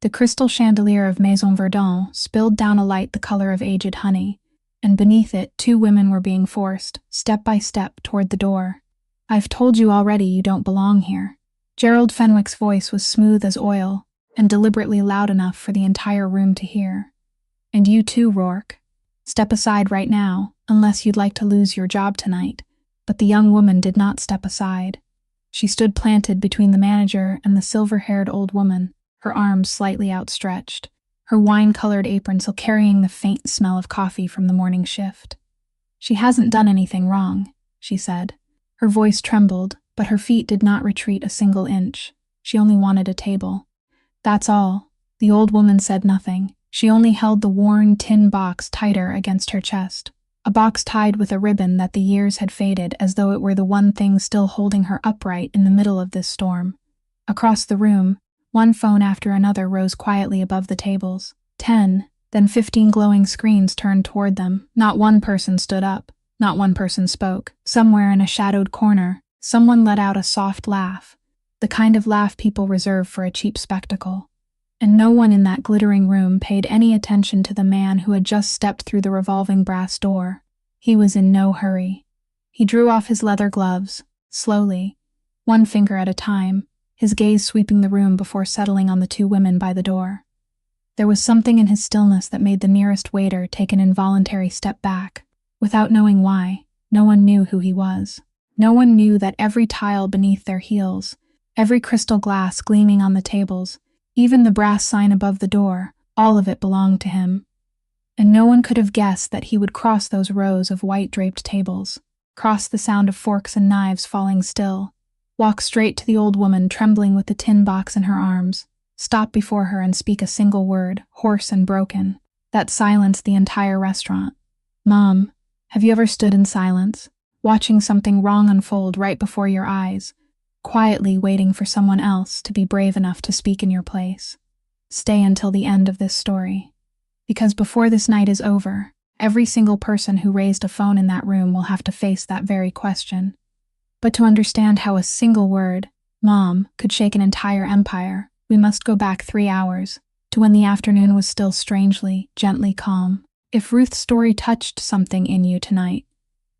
The crystal chandelier of Maison Verdun spilled down a light the color of aged honey, and beneath it 2 women were being forced, step by step, toward the door. "I've told you already you don't belong here." Gerald Fenwick's voice was smooth as oil, and deliberately loud enough for the entire room to hear. "And you too, Rourke. Step aside right now, unless you'd like to lose your job tonight." But the young woman did not step aside. She stood planted between the manager and the silver-haired old woman, her arms slightly outstretched, her wine-colored apron still carrying the faint smell of coffee from the morning shift. "She hasn't done anything wrong," she said. Her voice trembled, but her feet did not retreat a single inch. She only wanted a table. "That's all." The old woman said nothing. She only held the worn tin box tighter against her chest. A box tied with a ribbon that the years had faded, as though it were the one thing still holding her upright in the middle of this storm. Across the room, one phone after another rose quietly above the tables. 10, then 15 glowing screens turned toward them. Not one person stood up. Not one person spoke. Somewhere in a shadowed corner, someone let out a soft laugh, the kind of laugh people reserve for a cheap spectacle. And no one in that glittering room paid any attention to the man who had just stepped through the revolving brass door. He was in no hurry. He drew off his leather gloves, slowly, one finger at a time, his gaze sweeping the room before settling on the 2 women by the door. There was something in his stillness that made the nearest waiter take an involuntary step back. Without knowing why, no one knew who he was. No one knew that every tile beneath their heels, every crystal glass gleaming on the tables, even the brass sign above the door, all of it belonged to him. And no one could have guessed that he would cross those rows of white-draped tables, cross the sound of forks and knives falling still, walk straight to the old woman trembling with the tin box in her arms, stop before her and speak a single word, hoarse and broken, that silenced the entire restaurant. "Mom, have you ever stood in silence, watching something wrong unfold right before your eyes, quietly waiting for someone else to be brave enough to speak in your place? Stay until the end of this story. Because before this night is over, every single person who raised a phone in that room will have to face that very question. But to understand how a single word, Mom, could shake an entire empire, we must go back 3 hours, to when the afternoon was still strangely, gently calm. If Ruth's story touched something in you tonight,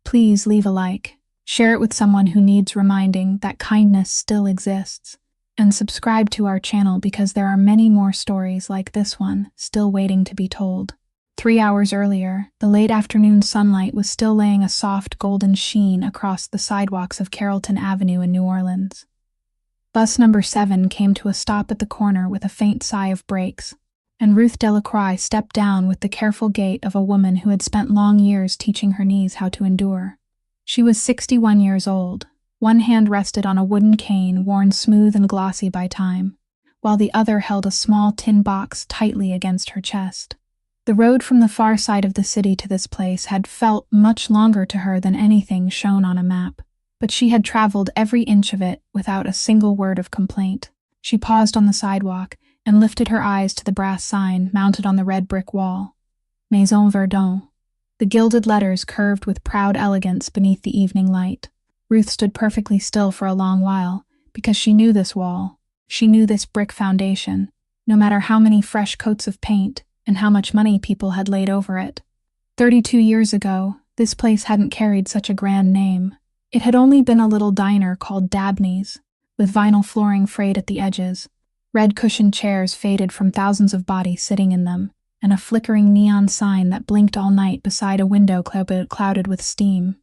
please leave a like. Share it with someone who needs reminding that kindness still exists, and subscribe to our channel because there are many more stories like this one still waiting to be told. 3 hours earlier, the late afternoon sunlight was still laying a soft golden sheen across the sidewalks of Carrollton Avenue in New Orleans. Bus number 7 came to a stop at the corner with a faint sigh of brakes, and Ruth Delacroix stepped down with the careful gait of a woman who had spent long years teaching her knees how to endure. She was 61 years old. One hand rested on a wooden cane worn smooth and glossy by time, while the other held a small tin box tightly against her chest. The road from the far side of the city to this place had felt much longer to her than anything shown on a map, but she had traveled every inch of it without a single word of complaint. She paused on the sidewalk and lifted her eyes to the brass sign mounted on the red brick wall. Maison Verdun. The gilded letters curved with proud elegance beneath the evening light. Ruth stood perfectly still for a long while, because she knew this wall. She knew this brick foundation, no matter how many fresh coats of paint and how much money people had laid over it. 32 years ago, this place hadn't carried such a grand name. It had only been a little diner called Dabney's, with vinyl flooring frayed at the edges, red cushioned chairs faded from thousands of bodies sitting in them, and a flickering neon sign that blinked all night beside a window clouded with steam.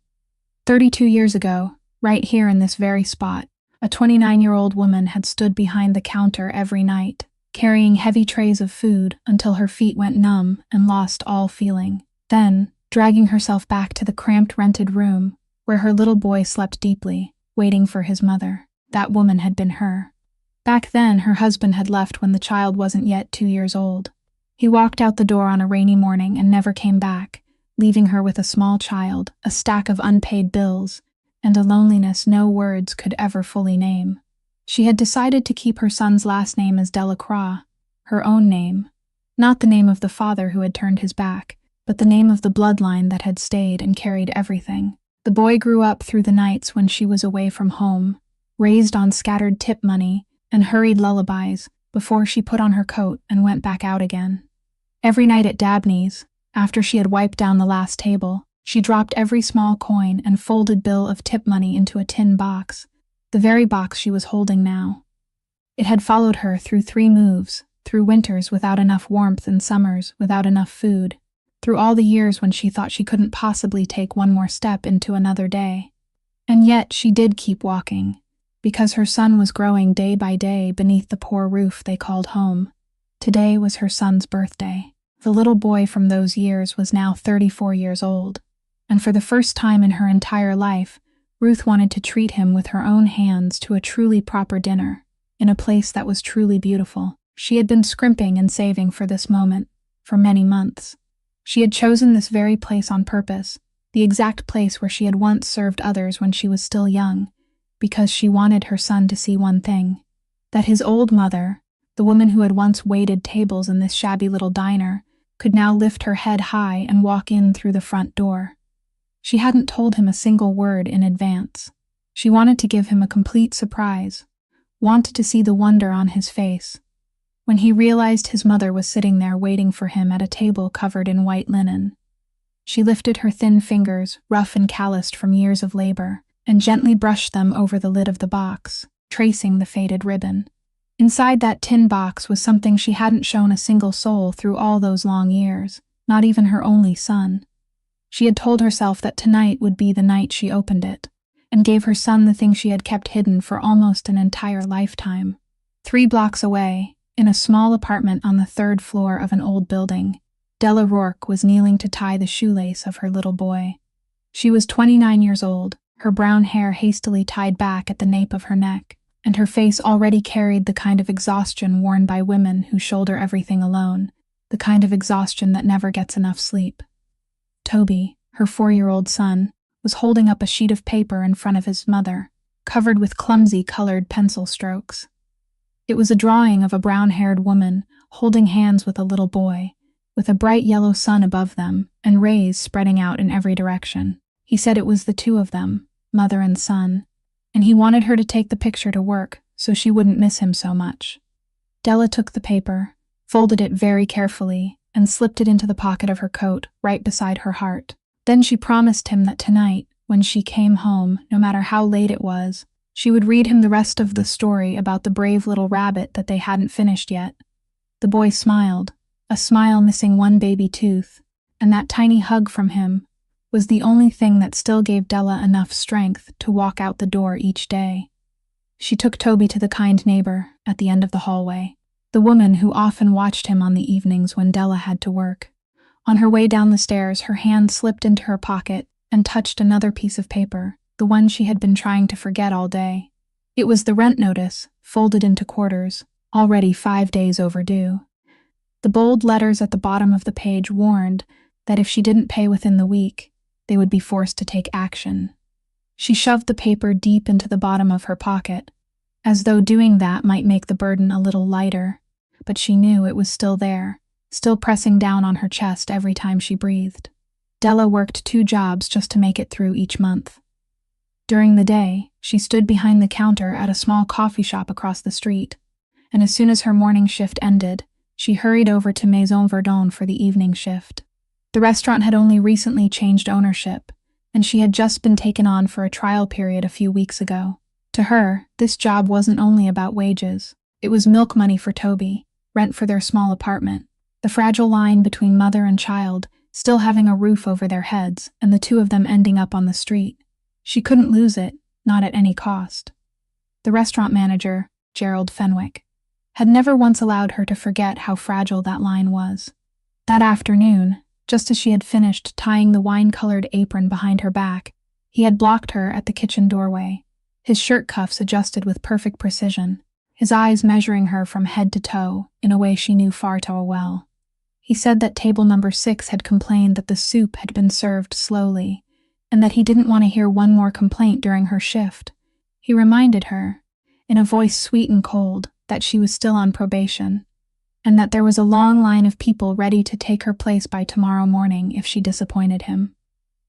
32 years ago, right here in this very spot, a 29-year-old woman had stood behind the counter every night, carrying heavy trays of food until her feet went numb and lost all feeling. Then, dragging herself back to the cramped rented room, where her little boy slept deeply, waiting for his mother. That woman had been her. Back then, her husband had left when the child wasn't yet 2 years old. He walked out the door on a rainy morning and never came back, leaving her with a small child, a stack of unpaid bills, and a loneliness no words could ever fully name. She had decided to keep her son's last name as Delacroix, her own name, not the name of the father who had turned his back, but the name of the bloodline that had stayed and carried everything. The boy grew up through the nights when she was away from home, raised on scattered tip money and hurried lullabies, before she put on her coat and went back out again. Every night at Dabney's, after she had wiped down the last table, she dropped every small coin and folded bill of tip money into a tin box, the very box she was holding now. It had followed her through 3 moves, through winters without enough warmth and summers without enough food, through all the years when she thought she couldn't possibly take one more step into another day. And yet she did keep walking, because her son was growing day by day beneath the poor roof they called home. Today was her son's birthday. The little boy from those years was now 34 years old, and for the first time in her entire life, Ruth wanted to treat him with her own hands to a truly proper dinner, in a place that was truly beautiful. She had been scrimping and saving for this moment, for many months. She had chosen this very place on purpose, the exact place where she had once served others when she was still young, because she wanted her son to see one thing, that his old mother, the woman who had once waited tables in this shabby little diner, could now lift her head high and walk in through the front door. She hadn't told him a single word in advance. She wanted to give him a complete surprise, wanted to see the wonder on his face, when he realized his mother was sitting there waiting for him at a table covered in white linen. She lifted her thin fingers, rough and calloused from years of labor, and gently brushed them over the lid of the box, tracing the faded ribbon. Inside that tin box was something she hadn't shown a single soul through all those long years, not even her only son. She had told herself that tonight would be the night she opened it, and gave her son the thing she had kept hidden for almost an entire lifetime. 3 blocks away, in a small apartment on the 3rd floor of an old building, Della Rourke was kneeling to tie the shoelace of her little boy. She was 29 years old, her brown hair hastily tied back at the nape of her neck, and her face already carried the kind of exhaustion worn by women who shoulder everything alone, the kind of exhaustion that never gets enough sleep. Toby, her 4-year-old son, was holding up a sheet of paper in front of his mother, covered with clumsy colored pencil strokes. It was a drawing of a brown-haired woman holding hands with a little boy, with a bright yellow sun above them and rays spreading out in every direction. He said it was the 2 of them, mother and son, and he wanted her to take the picture to work so she wouldn't miss him so much. Della took the paper, folded it very carefully, and slipped it into the pocket of her coat right beside her heart. Then she promised him that tonight, when she came home, no matter how late it was, she would read him the rest of the story about the brave little rabbit that they hadn't finished yet. The boy smiled, a smile missing one baby tooth, and that tiny hug from him was the only thing that still gave Della enough strength to walk out the door each day. She took Toby to the kind neighbor at the end of the hallway, the woman who often watched him on the evenings when Della had to work. On her way down the stairs, her hand slipped into her pocket and touched another piece of paper, the one she had been trying to forget all day. It was the rent notice, folded into quarters, already 5 days overdue. The bold letters at the bottom of the page warned that if she didn't pay within the week, they would be forced to take action. She shoved the paper deep into the bottom of her pocket, as though doing that might make the burden a little lighter, but she knew it was still there, still pressing down on her chest every time she breathed. Della worked 2 jobs just to make it through each month. During the day, she stood behind the counter at a small coffee shop across the street, and as soon as her morning shift ended, she hurried over to Maison Verdon for the evening shift. The restaurant had only recently changed ownership, and she had just been taken on for a trial period a few weeks ago. To her, this job wasn't only about wages. It was milk money for Toby, rent for their small apartment, the fragile line between mother and child still having a roof over their heads and the 2 of them ending up on the street. She couldn't lose it, not at any cost. The restaurant manager, Gerald Fenwick, had never once allowed her to forget how fragile that line was. That afternoon, just as she had finished tying the wine-colored apron behind her back, he had blocked her at the kitchen doorway, his shirt cuffs adjusted with perfect precision, his eyes measuring her from head to toe in a way she knew far too well. He said that table number 6 had complained that the soup had been served slowly, and that he didn't want to hear one more complaint during her shift. He reminded her, in a voice sweet and cold, that she was still on probation, and that there was a long line of people ready to take her place by tomorrow morning if she disappointed him.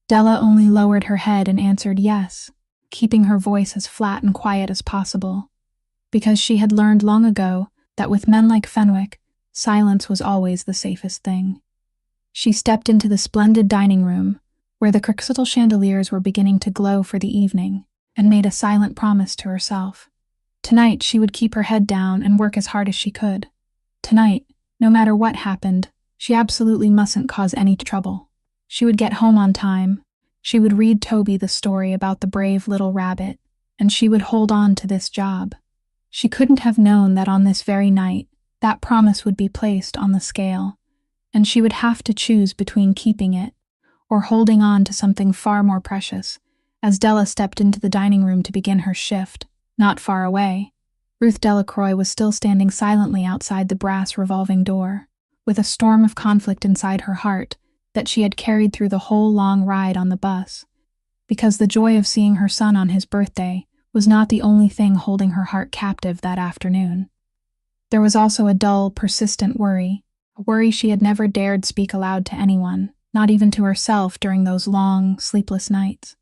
Della only lowered her head and answered yes, keeping her voice as flat and quiet as possible, because she had learned long ago that with men like Fenwick, silence was always the safest thing. She stepped into the splendid dining room, where the crystal chandeliers were beginning to glow for the evening, and made a silent promise to herself. Tonight she would keep her head down and work as hard as she could. Tonight, no matter what happened, she absolutely mustn't cause any trouble. She would get home on time. She would read Toby the story about the brave little rabbit, and she would hold on to this job. She couldn't have known that on this very night, that promise would be placed on the scale, and she would have to choose between keeping it or holding on to something far more precious. As Della stepped into the dining room to begin her shift, not far away, Ruth Delacroix was still standing silently outside the brass revolving door, with a storm of conflict inside her heart that she had carried through the whole long ride on the bus, because the joy of seeing her son on his birthday was not the only thing holding her heart captive that afternoon. There was also a dull, persistent worry, a worry she had never dared speak aloud to anyone, not even to herself during those long, sleepless nights.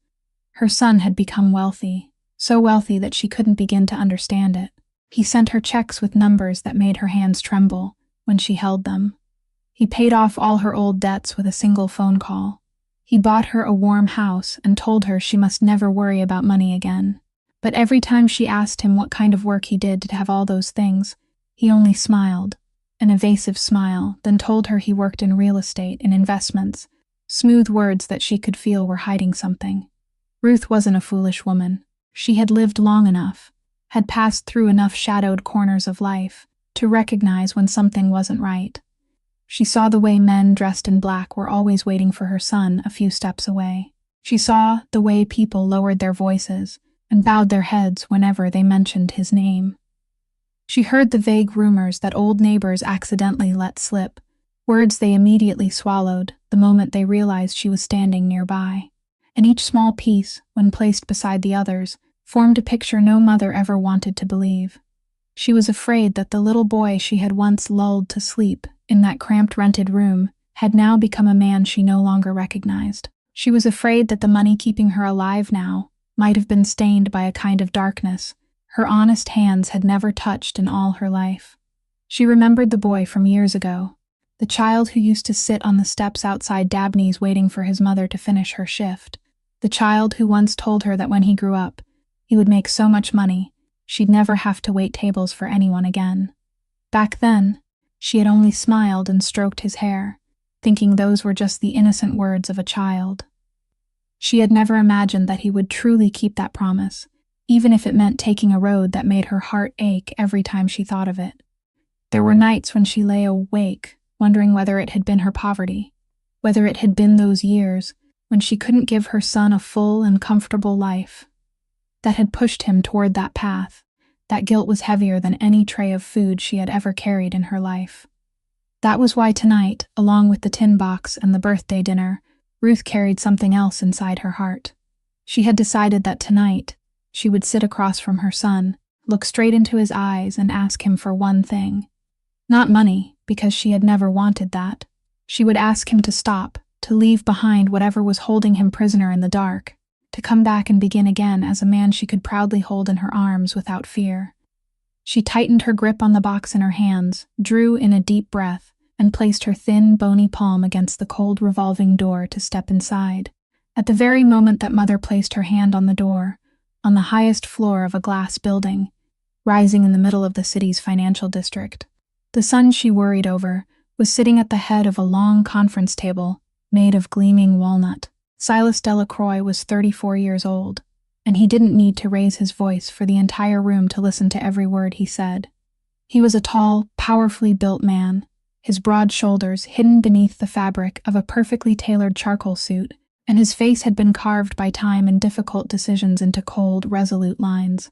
Her son had become wealthy, so wealthy that she couldn't begin to understand it. He sent her checks with numbers that made her hands tremble when she held them. He paid off all her old debts with a single phone call. He bought her a warm house and told her she must never worry about money again. But every time she asked him what kind of work he did to have all those things, he only smiled, an evasive smile, then told her he worked in real estate and investments, smooth words that she could feel were hiding something. Ruth wasn't a foolish woman. She had lived long enough, had passed through enough shadowed corners of life to recognize when something wasn't right. She saw the way men dressed in black were always waiting for her son a few steps away. She saw the way people lowered their voices and bowed their heads whenever they mentioned his name. She heard the vague rumors that old neighbors accidentally let slip, words they immediately swallowed the moment they realized she was standing nearby. And each small piece, when placed beside the others, formed a picture no mother ever wanted to believe. She was afraid that the little boy she had once lulled to sleep in that cramped rented room had now become a man she no longer recognized. She was afraid that the money keeping her alive now might have been stained by a kind of darkness her honest hands had never touched in all her life. She remembered the boy from years ago, the child who used to sit on the steps outside Dabney's waiting for his mother to finish her shift, the child who once told her that when he grew up, he would make so much money, she'd never have to wait tables for anyone again. Back then, she had only smiled and stroked his hair, thinking those were just the innocent words of a child. She had never imagined that he would truly keep that promise, even if it meant taking a road that made her heart ache every time she thought of it. There were nights when she lay awake, wondering whether it had been her poverty, whether it had been those years when she couldn't give her son a full and comfortable life, that had pushed him toward that path. That guilt was heavier than any tray of food she had ever carried in her life. That was why tonight, along with the tin box and the birthday dinner, Ruth carried something else inside her heart. She had decided that tonight, she would sit across from her son, look straight into his eyes and ask him for one thing. Not money, because she had never wanted that. She would ask him to stop, to leave behind whatever was holding him prisoner in the dark, to come back and begin again as a man she could proudly hold in her arms without fear. She tightened her grip on the box in her hands, drew in a deep breath, and placed her thin, bony palm against the cold revolving door to step inside. At the very moment that Mother placed her hand on the door, on the highest floor of a glass building, rising in the middle of the city's financial district, the son she worried over was sitting at the head of a long conference table made of gleaming walnut. Silas Delacroix was 34 years old, and he didn't need to raise his voice for the entire room to listen to every word he said. He was a tall, powerfully built man, his broad shoulders hidden beneath the fabric of a perfectly tailored charcoal suit, and his face had been carved by time and difficult decisions into cold, resolute lines.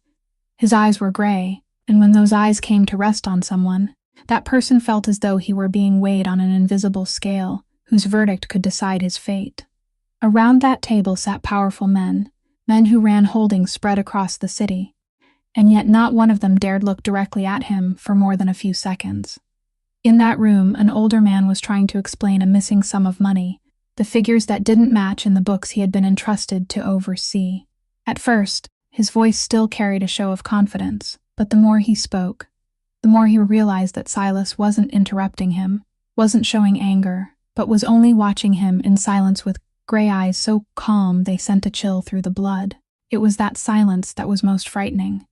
His eyes were gray, and when those eyes came to rest on someone, that person felt as though he were being weighed on an invisible scale, whose verdict could decide his fate. Around that table sat powerful men who ran holdings spread across the city, and yet not one of them dared look directly at him for more than a few seconds. In that room, an older man was trying to explain a missing sum of money, the figures that didn't match in the books he had been entrusted to oversee. At first, his voice still carried a show of confidence, but the more he spoke, the more he realized that Silas wasn't interrupting him, wasn't showing anger, but was only watching him in silence with gray eyes so calm they sent a chill through the blood. It was that silence that was most frightening.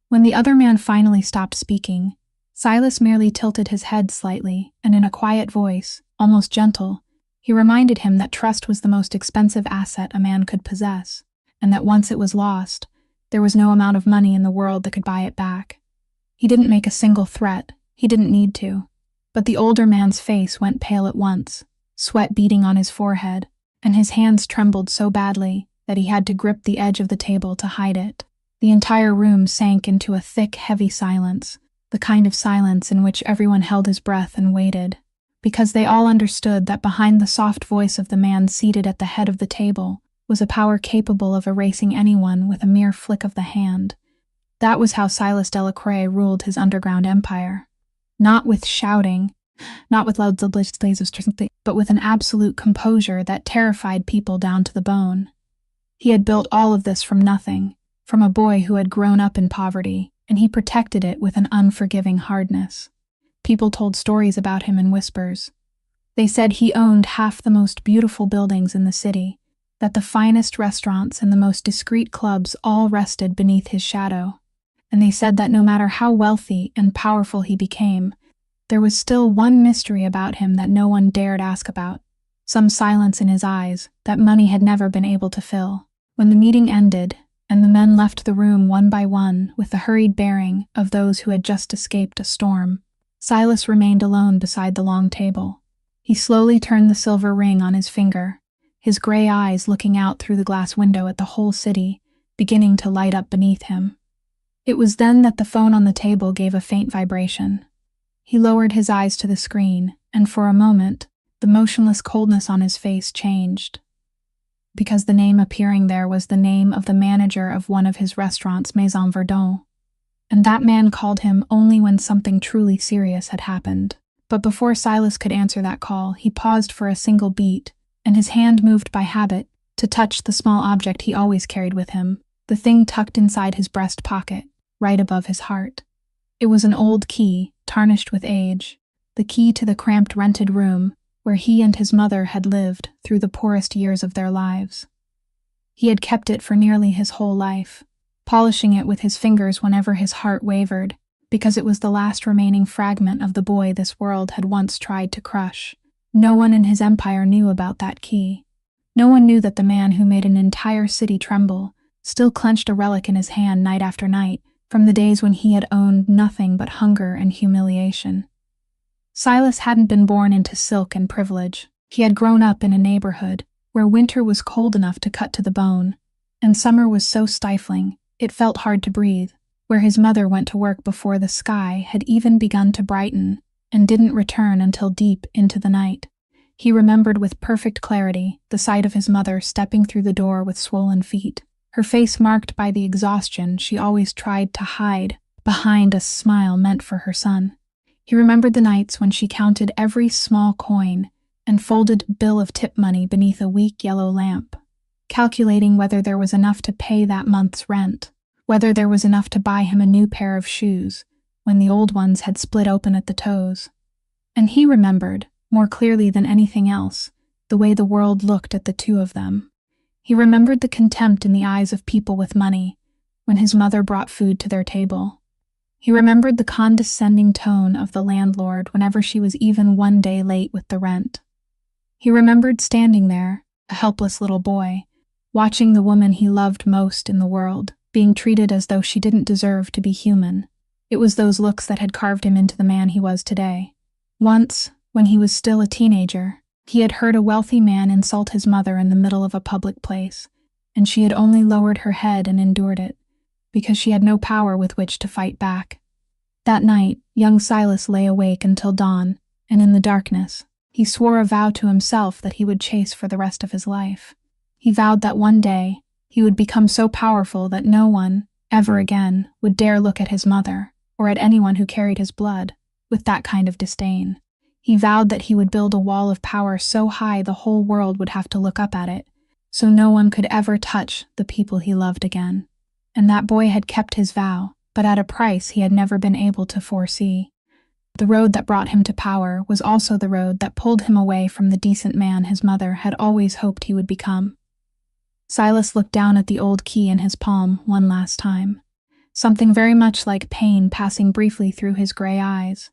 When the other man finally stopped speaking, Silas merely tilted his head slightly, and in a quiet voice, almost gentle, he reminded him that trust was the most expensive asset a man could possess, and that once it was lost, there was no amount of money in the world that could buy it back. He didn't make a single threat, he didn't need to, but the older man's face went pale at once, sweat beading on his forehead, and his hands trembled so badly that he had to grip the edge of the table to hide it. The entire room sank into a thick, heavy silence, the kind of silence in which everyone held his breath and waited, because they all understood that behind the soft voice of the man seated at the head of the table was a power capable of erasing anyone with a mere flick of the hand. That was how Silas Delacroix ruled his underground empire. Not with shouting, not with loud blazes, but with an absolute composure that terrified people down to the bone. He had built all of this from nothing, from a boy who had grown up in poverty, and he protected it with an unforgiving hardness. People told stories about him in whispers. They said he owned half the most beautiful buildings in the city, that the finest restaurants and the most discreet clubs all rested beneath his shadow. And they said that no matter how wealthy and powerful he became, there was still one mystery about him that no one dared ask about, some silence in his eyes that money had never been able to fill. When the meeting ended, and the men left the room one by one with the hurried bearing of those who had just escaped a storm, Silas remained alone beside the long table. He slowly turned the silver ring on his finger, his gray eyes looking out through the glass window at the whole city, beginning to light up beneath him. It was then that the phone on the table gave a faint vibration. He lowered his eyes to the screen, and for a moment, the motionless coldness on his face changed. Because the name appearing there was the name of the manager of one of his restaurants, Maison Verdun, and that man called him only when something truly serious had happened. But before Silas could answer that call, he paused for a single beat, and his hand moved by habit to touch the small object he always carried with him, the thing tucked inside his breast pocket, right above his heart. It was an old key, tarnished with age, the key to the cramped rented room where he and his mother had lived through the poorest years of their lives. He had kept it for nearly his whole life, polishing it with his fingers whenever his heart wavered, because it was the last remaining fragment of the boy this world had once tried to crush. No one in his empire knew about that key. No one knew that the man who made an entire city tremble still clenched a relic in his hand night after night from the days when he had owned nothing but hunger and humiliation. Silas hadn't been born into silk and privilege. He had grown up in a neighborhood where winter was cold enough to cut to the bone, and summer was so stifling it felt hard to breathe, where his mother went to work before the sky had even begun to brighten and didn't return until deep into the night. He remembered with perfect clarity the sight of his mother stepping through the door with swollen feet, her face marked by the exhaustion she always tried to hide behind a smile meant for her son. He remembered the nights when she counted every small coin and folded bill of tip money beneath a weak yellow lamp, calculating whether there was enough to pay that month's rent, whether there was enough to buy him a new pair of shoes when the old ones had split open at the toes. And he remembered, more clearly than anything else, the way the world looked at the two of them. He remembered the contempt in the eyes of people with money when his mother brought food to their table. He remembered the condescending tone of the landlord whenever she was even one day late with the rent. He remembered standing there, a helpless little boy, watching the woman he loved most in the world, being treated as though she didn't deserve to be human. It was those looks that had carved him into the man he was today. Once, when he was still a teenager, he had heard a wealthy man insult his mother in the middle of a public place, and she had only lowered her head and endured it, because she had no power with which to fight back. That night, young Silas lay awake until dawn, and in the darkness, he swore a vow to himself that he would chase for the rest of his life. He vowed that one day, he would become so powerful that no one, ever again, would dare look at his mother, or at anyone who carried his blood, with that kind of disdain. He vowed that he would build a wall of power so high the whole world would have to look up at it, so no one could ever touch the people he loved again. And that boy had kept his vow, but at a price he had never been able to foresee. The road that brought him to power was also the road that pulled him away from the decent man his mother had always hoped he would become. Silas looked down at the old key in his palm one last time, something very much like pain passing briefly through his gray eyes.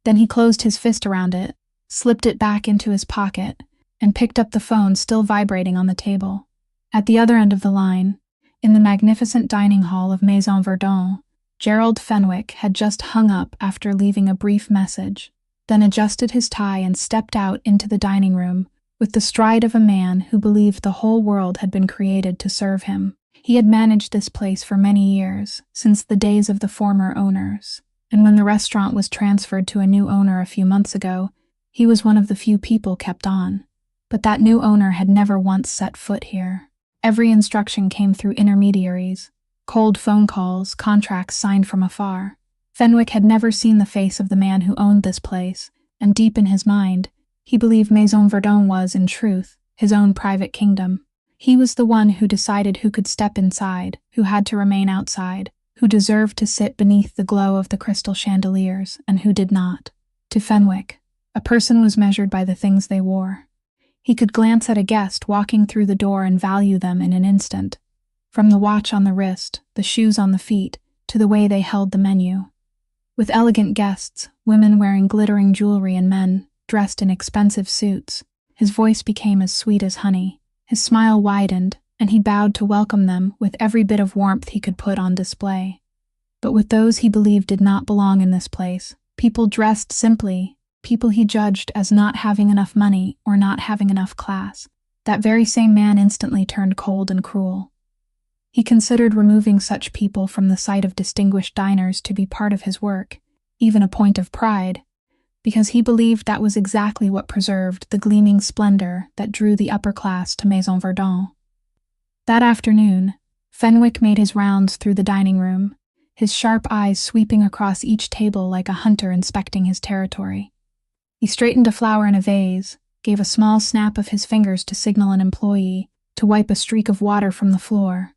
Then he closed his fist around it, slipped it back into his pocket, and picked up the phone still vibrating on the table. At the other end of the line, in the magnificent dining hall of Maison Verdun, Gerald Fenwick had just hung up after leaving a brief message, then adjusted his tie and stepped out into the dining room with the stride of a man who believed the whole world had been created to serve him. He had managed this place for many years, since the days of the former owners, and when the restaurant was transferred to a new owner a few months ago, he was one of the few people kept on. But that new owner had never once set foot here. Every instruction came through intermediaries, cold phone calls, contracts signed from afar. Fenwick had never seen the face of the man who owned this place, and deep in his mind, he believed Maison Verdun was, in truth, his own private kingdom. He was the one who decided who could step inside, who had to remain outside, who deserved to sit beneath the glow of the crystal chandeliers, and who did not. To Fenwick, a person was measured by the things they wore. He could glance at a guest walking through the door and value them in an instant, from the watch on the wrist, the shoes on the feet, to the way they held the menu. With elegant guests, women wearing glittering jewelry and men dressed in expensive suits, his voice became as sweet as honey. His smile widened, and he bowed to welcome them with every bit of warmth he could put on display. But with those he believed did not belong in this place, people dressed simply, people he judged as not having enough money or not having enough class, that very same man instantly turned cold and cruel. He considered removing such people from the sight of distinguished diners to be part of his work, even a point of pride, because he believed that was exactly what preserved the gleaming splendor that drew the upper class to Maison Verdun. That afternoon, Fenwick made his rounds through the dining room, his sharp eyes sweeping across each table like a hunter inspecting his territory. He straightened a flower in a vase, gave a small snap of his fingers to signal an employee to wipe a streak of water from the floor,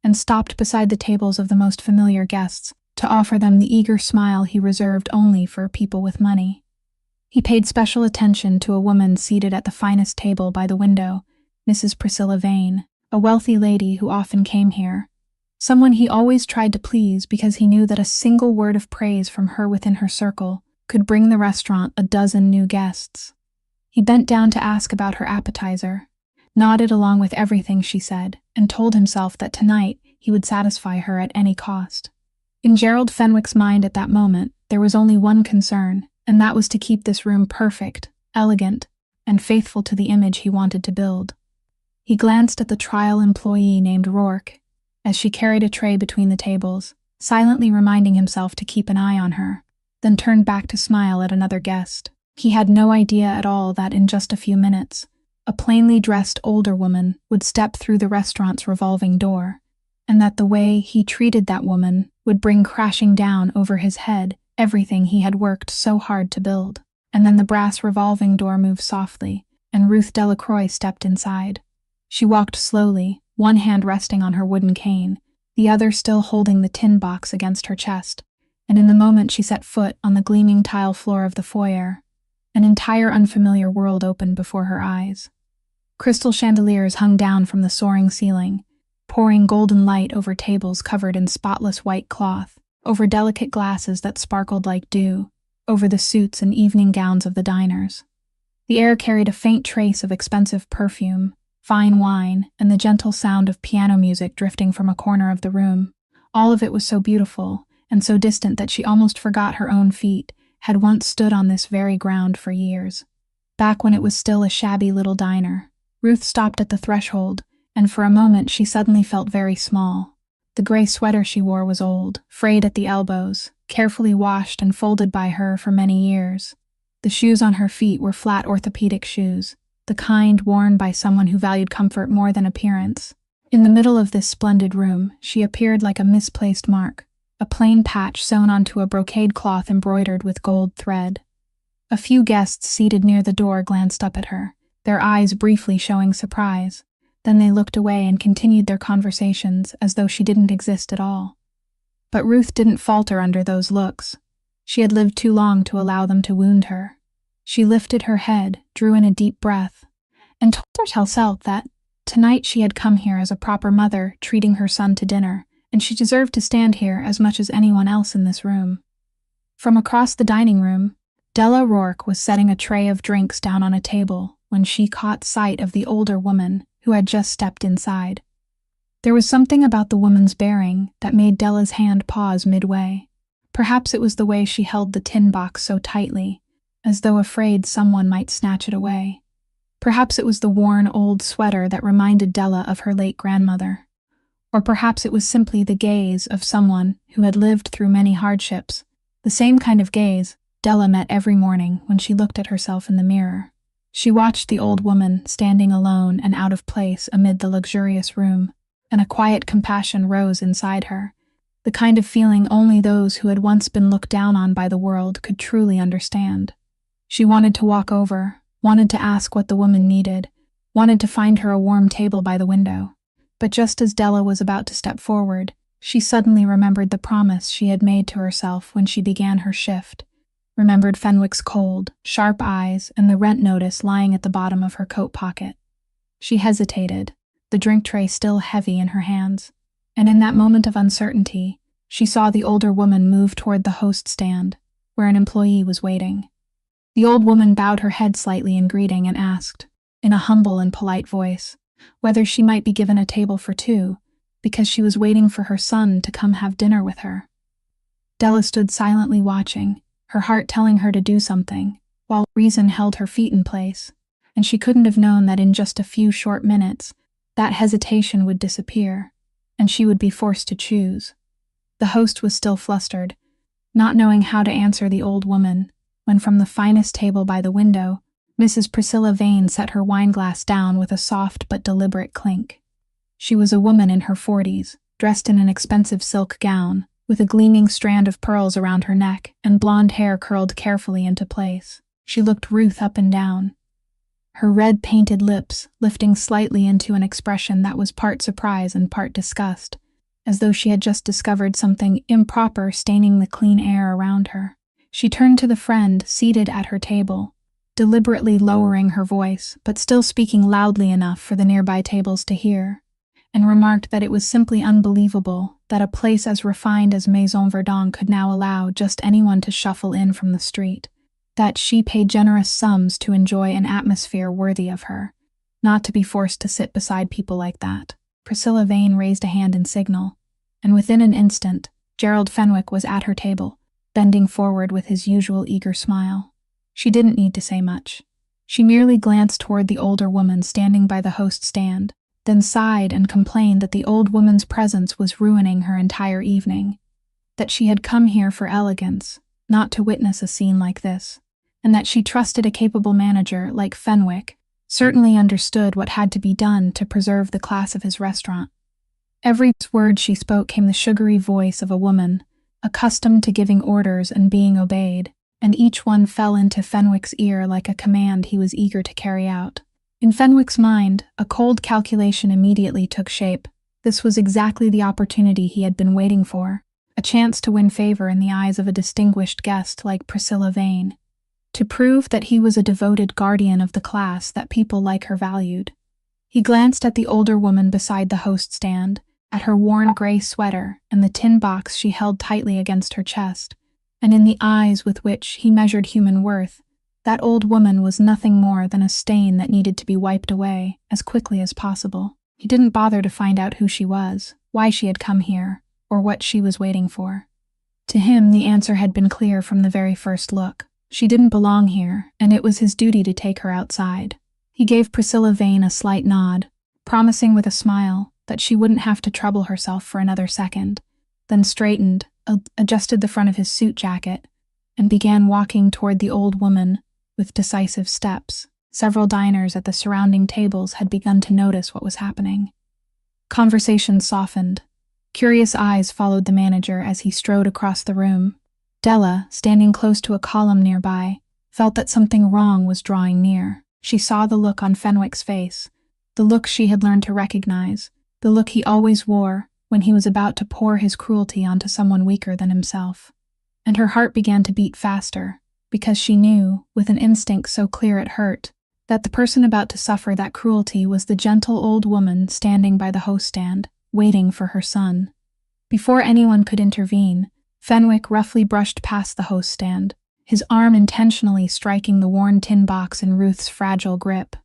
and stopped beside the tables of the most familiar guests to offer them the eager smile he reserved only for people with money. He paid special attention to a woman seated at the finest table by the window, Mrs. Priscilla Vane, a wealthy lady who often came here, someone he always tried to please because he knew that a single word of praise from her within her circle could bring the restaurant a dozen new guests. He bent down to ask about her appetizer, nodded along with everything she said, and told himself that tonight he would satisfy her at any cost. In Gerald Fenwick's mind at that moment, there was only one concern, and that was to keep this room perfect, elegant, and faithful to the image he wanted to build. He glanced at the trial employee named Rourke, as she carried a tray between the tables, silently reminding himself to keep an eye on her, then turned back to smile at another guest. He had no idea at all that in just a few minutes, a plainly dressed older woman would step through the restaurant's revolving door, and that the way he treated that woman would bring crashing down over his head everything he had worked so hard to build. And then the brass revolving door moved softly, and Ruth Delacroix stepped inside. She walked slowly, one hand resting on her wooden cane, the other still holding the tin box against her chest, and in the moment she set foot on the gleaming tile floor of the foyer, an entire unfamiliar world opened before her eyes. Crystal chandeliers hung down from the soaring ceiling, pouring golden light over tables covered in spotless white cloth, over delicate glasses that sparkled like dew, over the suits and evening gowns of the diners. The air carried a faint trace of expensive perfume, fine wine, and the gentle sound of piano music drifting from a corner of the room. All of it was so beautiful, and so distant that she almost forgot her own feet had once stood on this very ground for years. Back when it was still a shabby little diner, Ruth stopped at the threshold, and for a moment she suddenly felt very small. The gray sweater she wore was old, frayed at the elbows, carefully washed and folded by her for many years. The shoes on her feet were flat orthopedic shoes, the kind worn by someone who valued comfort more than appearance. In the middle of this splendid room, she appeared like a misplaced mark, a plain patch sewn onto a brocade cloth embroidered with gold thread. A few guests seated near the door glanced up at her, their eyes briefly showing surprise. Then they looked away and continued their conversations as though she didn't exist at all. But Ruth didn't falter under those looks. She had lived too long to allow them to wound her. She lifted her head, drew in a deep breath, and told herself that tonight she had come here as a proper mother treating her son to dinner, and she deserved to stand here as much as anyone else in this room. From across the dining room, Della Rourke was setting a tray of drinks down on a table when she caught sight of the older woman who had just stepped inside. There was something about the woman's bearing that made Della's hand pause midway. Perhaps it was the way she held the tin box so tightly, as though afraid someone might snatch it away. Perhaps it was the worn old sweater that reminded Della of her late grandmother. Or perhaps it was simply the gaze of someone who had lived through many hardships, the same kind of gaze Della met every morning when she looked at herself in the mirror. She watched the old woman standing alone and out of place amid the luxurious room, and a quiet compassion rose inside her, the kind of feeling only those who had once been looked down on by the world could truly understand. She wanted to walk over, wanted to ask what the woman needed, wanted to find her a warm table by the window. But just as Della was about to step forward, she suddenly remembered the promise she had made to herself when she began her shift, remembered Fenwick's cold, sharp eyes and the rent notice lying at the bottom of her coat pocket. She hesitated, the drink tray still heavy in her hands, and in that moment of uncertainty, she saw the older woman move toward the host stand, where an employee was waiting. The old woman bowed her head slightly in greeting and asked, in a humble and polite voice, whether she might be given a table for two, because she was waiting for her son to come have dinner with her. Della stood silently watching, her heart telling her to do something, while reason held her feet in place, and she couldn't have known that in just a few short minutes, that hesitation would disappear, and she would be forced to choose. The host was still flustered, not knowing how to answer the old woman, when from the finest table by the window, Mrs. Priscilla Vane set her wineglass down with a soft but deliberate clink. She was a woman in her 40s, dressed in an expensive silk gown, with a gleaming strand of pearls around her neck and blonde hair curled carefully into place. She looked Ruth up and down, her red painted lips lifting slightly into an expression that was part surprise and part disgust, as though she had just discovered something improper staining the clean air around her. She turned to the friend seated at her table, deliberately lowering her voice, but still speaking loudly enough for the nearby tables to hear, and remarked that it was simply unbelievable that a place as refined as Maison Verdun could now allow just anyone to shuffle in from the street, that she paid generous sums to enjoy an atmosphere worthy of her, not to be forced to sit beside people like that. Priscilla Vane raised a hand in signal, and within an instant, Gerald Fenwick was at her table, bending forward with his usual eager smile. She didn't need to say much. She merely glanced toward the older woman standing by the host stand, then sighed and complained that the old woman's presence was ruining her entire evening, that she had come here for elegance, not to witness a scene like this, and that she trusted a capable manager like Fenwick certainly understood what had to be done to preserve the class of his restaurant. Every word she spoke came the sugary voice of a woman, accustomed to giving orders and being obeyed, and each one fell into Fenwick's ear like a command he was eager to carry out. In Fenwick's mind, a cold calculation immediately took shape. This was exactly the opportunity he had been waiting for, a chance to win favor in the eyes of a distinguished guest like Priscilla Vane, to prove that he was a devoted guardian of the class that people like her valued. He glanced at the older woman beside the host stand, at her worn gray sweater and the tin box she held tightly against her chest, and in the eyes with which he measured human worth, that old woman was nothing more than a stain that needed to be wiped away as quickly as possible. He didn't bother to find out who she was, why she had come here, or what she was waiting for. To him, the answer had been clear from the very first look. She didn't belong here, and it was his duty to take her outside. He gave Priscilla Vane a slight nod, promising with a smile that she wouldn't have to trouble herself for another second, then straightened, adjusted the front of his suit jacket, and began walking toward the old woman with decisive steps. Several diners at the surrounding tables had begun to notice what was happening. Conversation softened. Curious eyes followed the manager as he strode across the room. Della, standing close to a column nearby, felt that something wrong was drawing near. She saw the look on Fenwick's face, the look she had learned to recognize, the look he always wore when he was about to pour his cruelty onto someone weaker than himself. And her heart began to beat faster, because she knew, with an instinct so clear it hurt, that the person about to suffer that cruelty was the gentle old woman standing by the host stand, waiting for her son. Before anyone could intervene, Fenwick roughly brushed past the host stand, his arm intentionally striking the worn tin box in Ruth's fragile grip.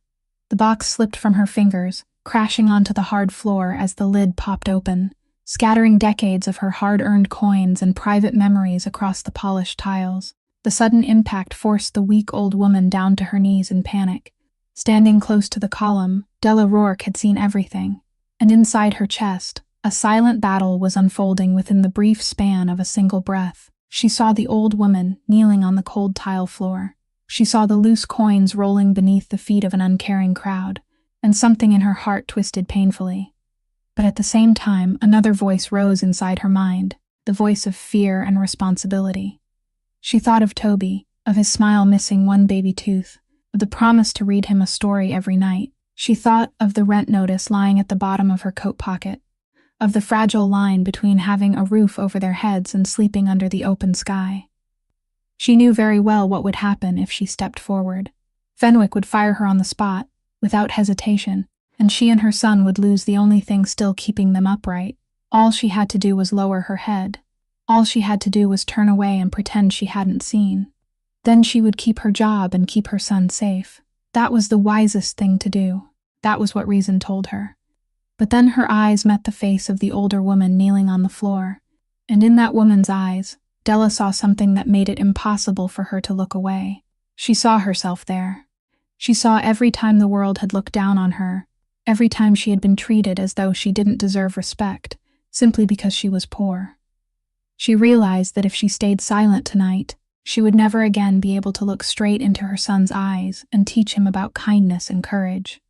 The box slipped from her fingers, crashing onto the hard floor as the lid popped open, scattering decades of her hard-earned coins and private memories across the polished tiles. The sudden impact forced the weak old woman down to her knees in panic. Standing close to the column, Della Rourke had seen everything, and inside her chest, a silent battle was unfolding within the brief span of a single breath. She saw the old woman kneeling on the cold tile floor. She saw the loose coins rolling beneath the feet of an uncaring crowd, and something in her heart twisted painfully. But at the same time, another voice rose inside her mind, the voice of fear and responsibility. She thought of Toby, of his smile missing one baby tooth, of the promise to read him a story every night. She thought of the rent notice lying at the bottom of her coat pocket, of the fragile line between having a roof over their heads and sleeping under the open sky. She knew very well what would happen if she stepped forward. Fenwick would fire her on the spot, without hesitation, and she and her son would lose the only thing still keeping them upright. All she had to do was lower her head. All she had to do was turn away and pretend she hadn't seen. Then she would keep her job and keep her son safe. That was the wisest thing to do. That was what reason told her. But then her eyes met the face of the older woman kneeling on the floor, and in that woman's eyes, Della saw something that made it impossible for her to look away. She saw herself there. She saw every time the world had looked down on her, every time she had been treated as though she didn't deserve respect, simply because she was poor. She realized that if she stayed silent tonight, she would never again be able to look straight into her son's eyes and teach him about kindness and courage.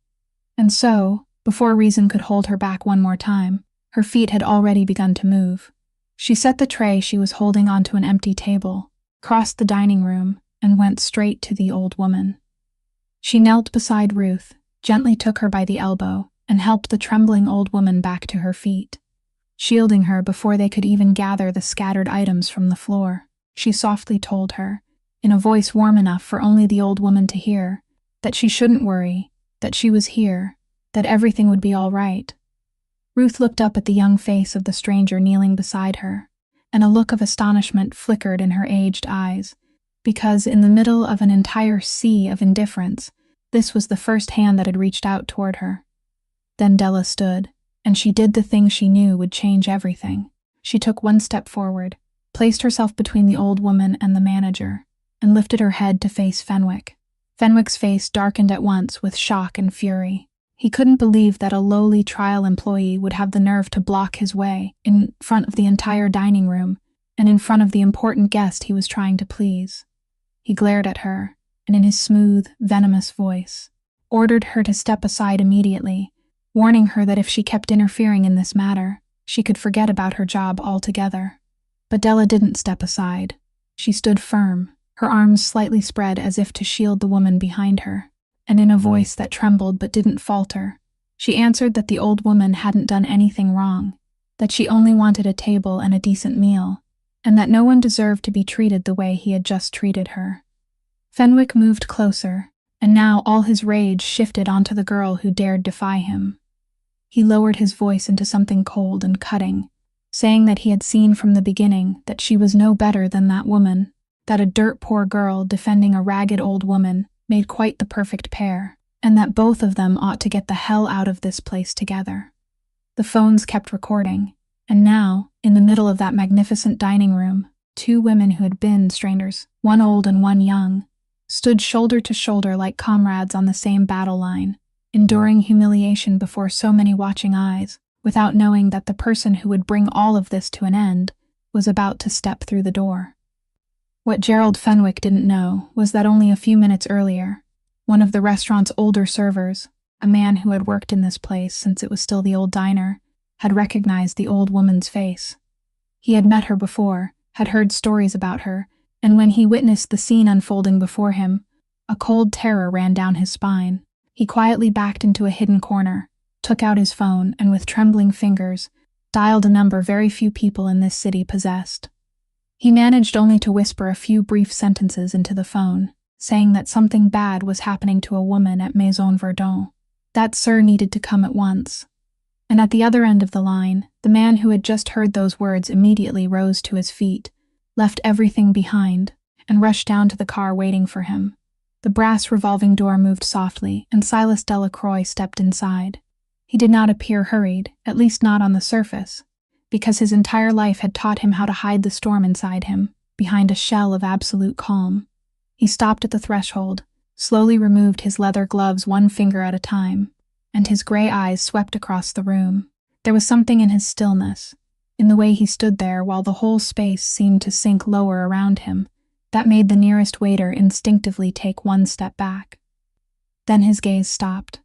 And so, before reason could hold her back one more time, her feet had already begun to move. She set the tray she was holding onto an empty table, crossed the dining room, and went straight to the old woman. She knelt beside Ruth, gently took her by the elbow, and helped the trembling old woman back to her feet. Shielding her before they could even gather the scattered items from the floor, she softly told her, in a voice warm enough for only the old woman to hear, that she shouldn't worry, that she was here, that everything would be all right. Ruth looked up at the young face of the stranger kneeling beside her, and a look of astonishment flickered in her aged eyes, because in the middle of an entire sea of indifference, this was the first hand that had reached out toward her. Then Della stood, and she did the thing she knew would change everything. She took one step forward, placed herself between the old woman and the manager, and lifted her head to face Fenwick. Fenwick's face darkened at once with shock and fury. He couldn't believe that a lowly trial employee would have the nerve to block his way in front of the entire dining room and in front of the important guest he was trying to please. He glared at her, and in his smooth, venomous voice, ordered her to step aside immediately, warning her that if she kept interfering in this matter, she could forget about her job altogether. But Della didn't step aside. She stood firm, her arms slightly spread as if to shield the woman behind her, and in a voice that trembled but didn't falter, she answered that the old woman hadn't done anything wrong, that she only wanted a table and a decent meal, and that no one deserved to be treated the way he had just treated her. Fenwick moved closer, and now all his rage shifted onto the girl who dared defy him. He lowered his voice into something cold and cutting, saying that he had seen from the beginning that she was no better than that woman, that a dirt-poor girl defending a ragged old woman made quite the perfect pair, and that both of them ought to get the hell out of this place together. The phones kept recording, and now, in the middle of that magnificent dining room, two women who had been strangers, one old and one young, stood shoulder to shoulder like comrades on the same battle line, enduring humiliation before so many watching eyes, without knowing that the person who would bring all of this to an end was about to step through the door. What Gerald Fenwick didn't know was that only a few minutes earlier, one of the restaurant's older servers, a man who had worked in this place since it was still the old diner, had recognized the old woman's face. He had met her before, had heard stories about her, and when he witnessed the scene unfolding before him, a cold terror ran down his spine. He quietly backed into a hidden corner, took out his phone, and with trembling fingers, dialed a number very few people in this city possessed. He managed only to whisper a few brief sentences into the phone, saying that something bad was happening to a woman at Maison Verdun. That sir needed to come at once. And at the other end of the line, the man who had just heard those words immediately rose to his feet, left everything behind, and rushed down to the car waiting for him. The brass revolving door moved softly, and Silas Delacroix stepped inside. He did not appear hurried, at least not on the surface, because his entire life had taught him how to hide the storm inside him, behind a shell of absolute calm. He stopped at the threshold, slowly removed his leather gloves one finger at a time, and his gray eyes swept across the room. There was something in his stillness, in the way he stood there while the whole space seemed to sink lower around him, that made the nearest waiter instinctively take one step back. Then his gaze stopped.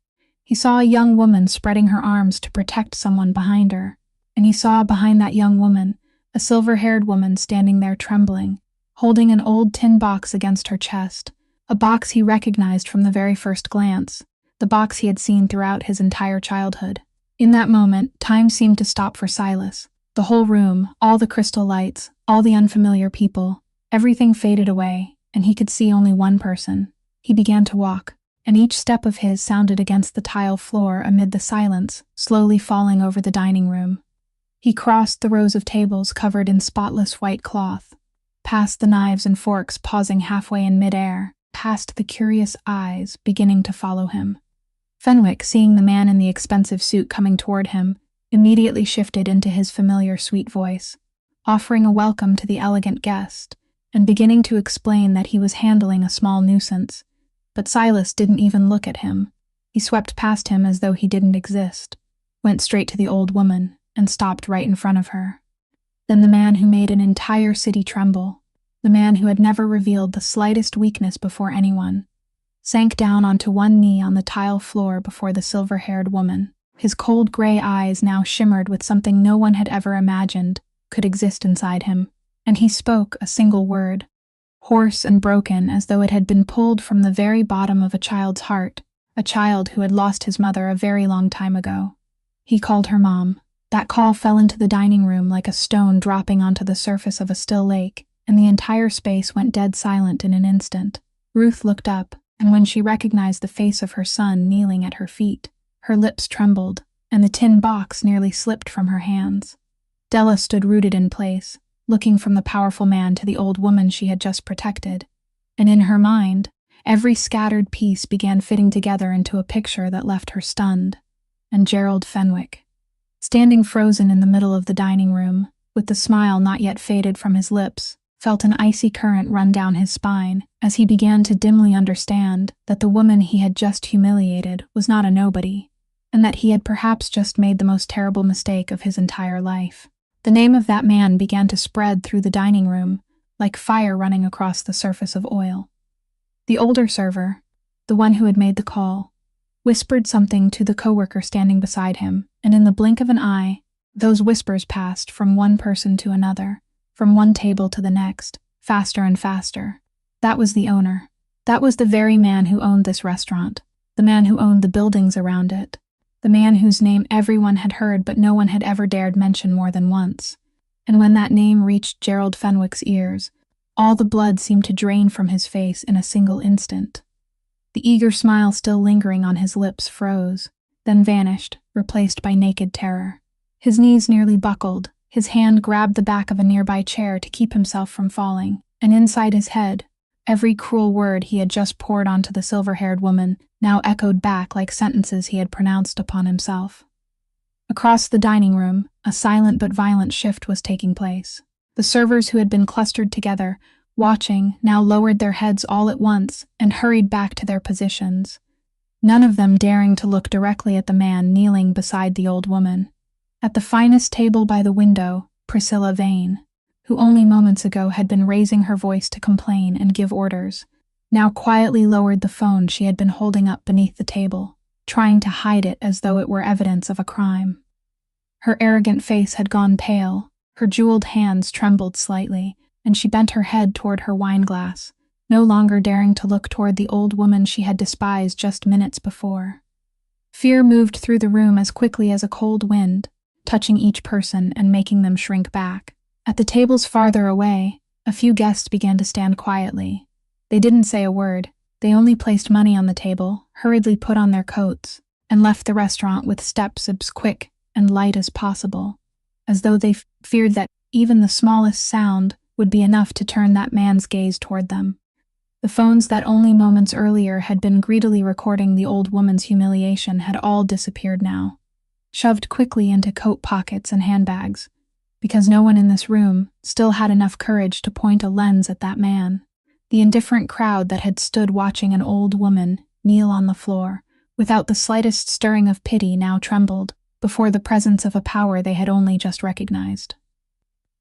He saw a young woman spreading her arms to protect someone behind her, and he saw behind that young woman a silver-haired woman standing there trembling, holding an old tin box against her chest, a box he recognized from the very first glance, the box he had seen throughout his entire childhood. In that moment, time seemed to stop for Silas. The whole room, all the crystal lights, all the unfamiliar people, everything faded away, and he could see only one person. He began to walk, and each step of his sounded against the tile floor amid the silence, slowly falling over the dining room. He crossed the rows of tables covered in spotless white cloth, past the knives and forks pausing halfway in midair, past the curious eyes beginning to follow him. Fenwick, seeing the man in the expensive suit coming toward him, immediately shifted into his familiar sweet voice, offering a welcome to the elegant guest, and beginning to explain that he was handling a small nuisance. But Silas didn't even look at him. He swept past him as though he didn't exist, went straight to the old woman, and stopped right in front of her. Then the man who made an entire city tremble, the man who had never revealed the slightest weakness before anyone, sank down onto one knee on the tile floor before the silver-haired woman. His cold gray eyes now shimmered with something no one had ever imagined could exist inside him, and he spoke a single word, hoarse and broken as though it had been pulled from the very bottom of a child's heart, a child who had lost his mother a very long time ago. He called her Mom. That call fell into the dining room like a stone dropping onto the surface of a still lake, and the entire space went dead silent in an instant. Ruth looked up, and when she recognized the face of her son kneeling at her feet, her lips trembled, and the tin box nearly slipped from her hands. Della stood rooted in place, looking from the powerful man to the old woman she had just protected, and in her mind, every scattered piece began fitting together into a picture that left her stunned. And Gerald Fenwick, standing frozen in the middle of the dining room, with the smile not yet faded from his lips, felt an icy current run down his spine as he began to dimly understand that the woman he had just humiliated was not a nobody, and that he had perhaps just made the most terrible mistake of his entire life. The name of that man began to spread through the dining room, like fire running across the surface of oil. The older server, the one who had made the call, whispered something to the coworker standing beside him, and in the blink of an eye, those whispers passed from one person to another, from one table to the next, faster and faster. That was the owner. That was the very man who owned this restaurant, the man who owned the buildings around it, the man whose name everyone had heard but no one had ever dared mention more than once. And when that name reached Gerald Fenwick's ears, all the blood seemed to drain from his face in a single instant. The eager smile still lingering on his lips froze, then vanished, replaced by naked terror. His knees nearly buckled, his hand grabbed the back of a nearby chair to keep himself from falling, and inside his head, every cruel word he had just poured onto the silver-haired woman now echoed back like sentences he had pronounced upon himself. Across the dining room, a silent but violent shift was taking place. The servers who had been clustered together, watching, now lowered their heads all at once and hurried back to their positions, none of them daring to look directly at the man kneeling beside the old woman. At the finest table by the window, Priscilla Vane, who only moments ago had been raising her voice to complain and give orders, now quietly lowered the phone she had been holding up beneath the table, trying to hide it as though it were evidence of a crime. Her arrogant face had gone pale, her jeweled hands trembled slightly, and she bent her head toward her wineglass, no longer daring to look toward the old woman she had despised just minutes before. Fear moved through the room as quickly as a cold wind, touching each person and making them shrink back. At the tables farther away, a few guests began to stand quietly. They didn't say a word. They only placed money on the table, hurriedly put on their coats, and left the restaurant with steps as quick and light as possible, as though they feared that even the smallest sound would be enough to turn that man's gaze toward them. The phones that only moments earlier had been greedily recording the old woman's humiliation had all disappeared now, shoved quickly into coat pockets and handbags, because no one in this room still had enough courage to point a lens at that man. The indifferent crowd that had stood watching an old woman kneel on the floor, without the slightest stirring of pity, now trembled before the presence of a power they had only just recognized.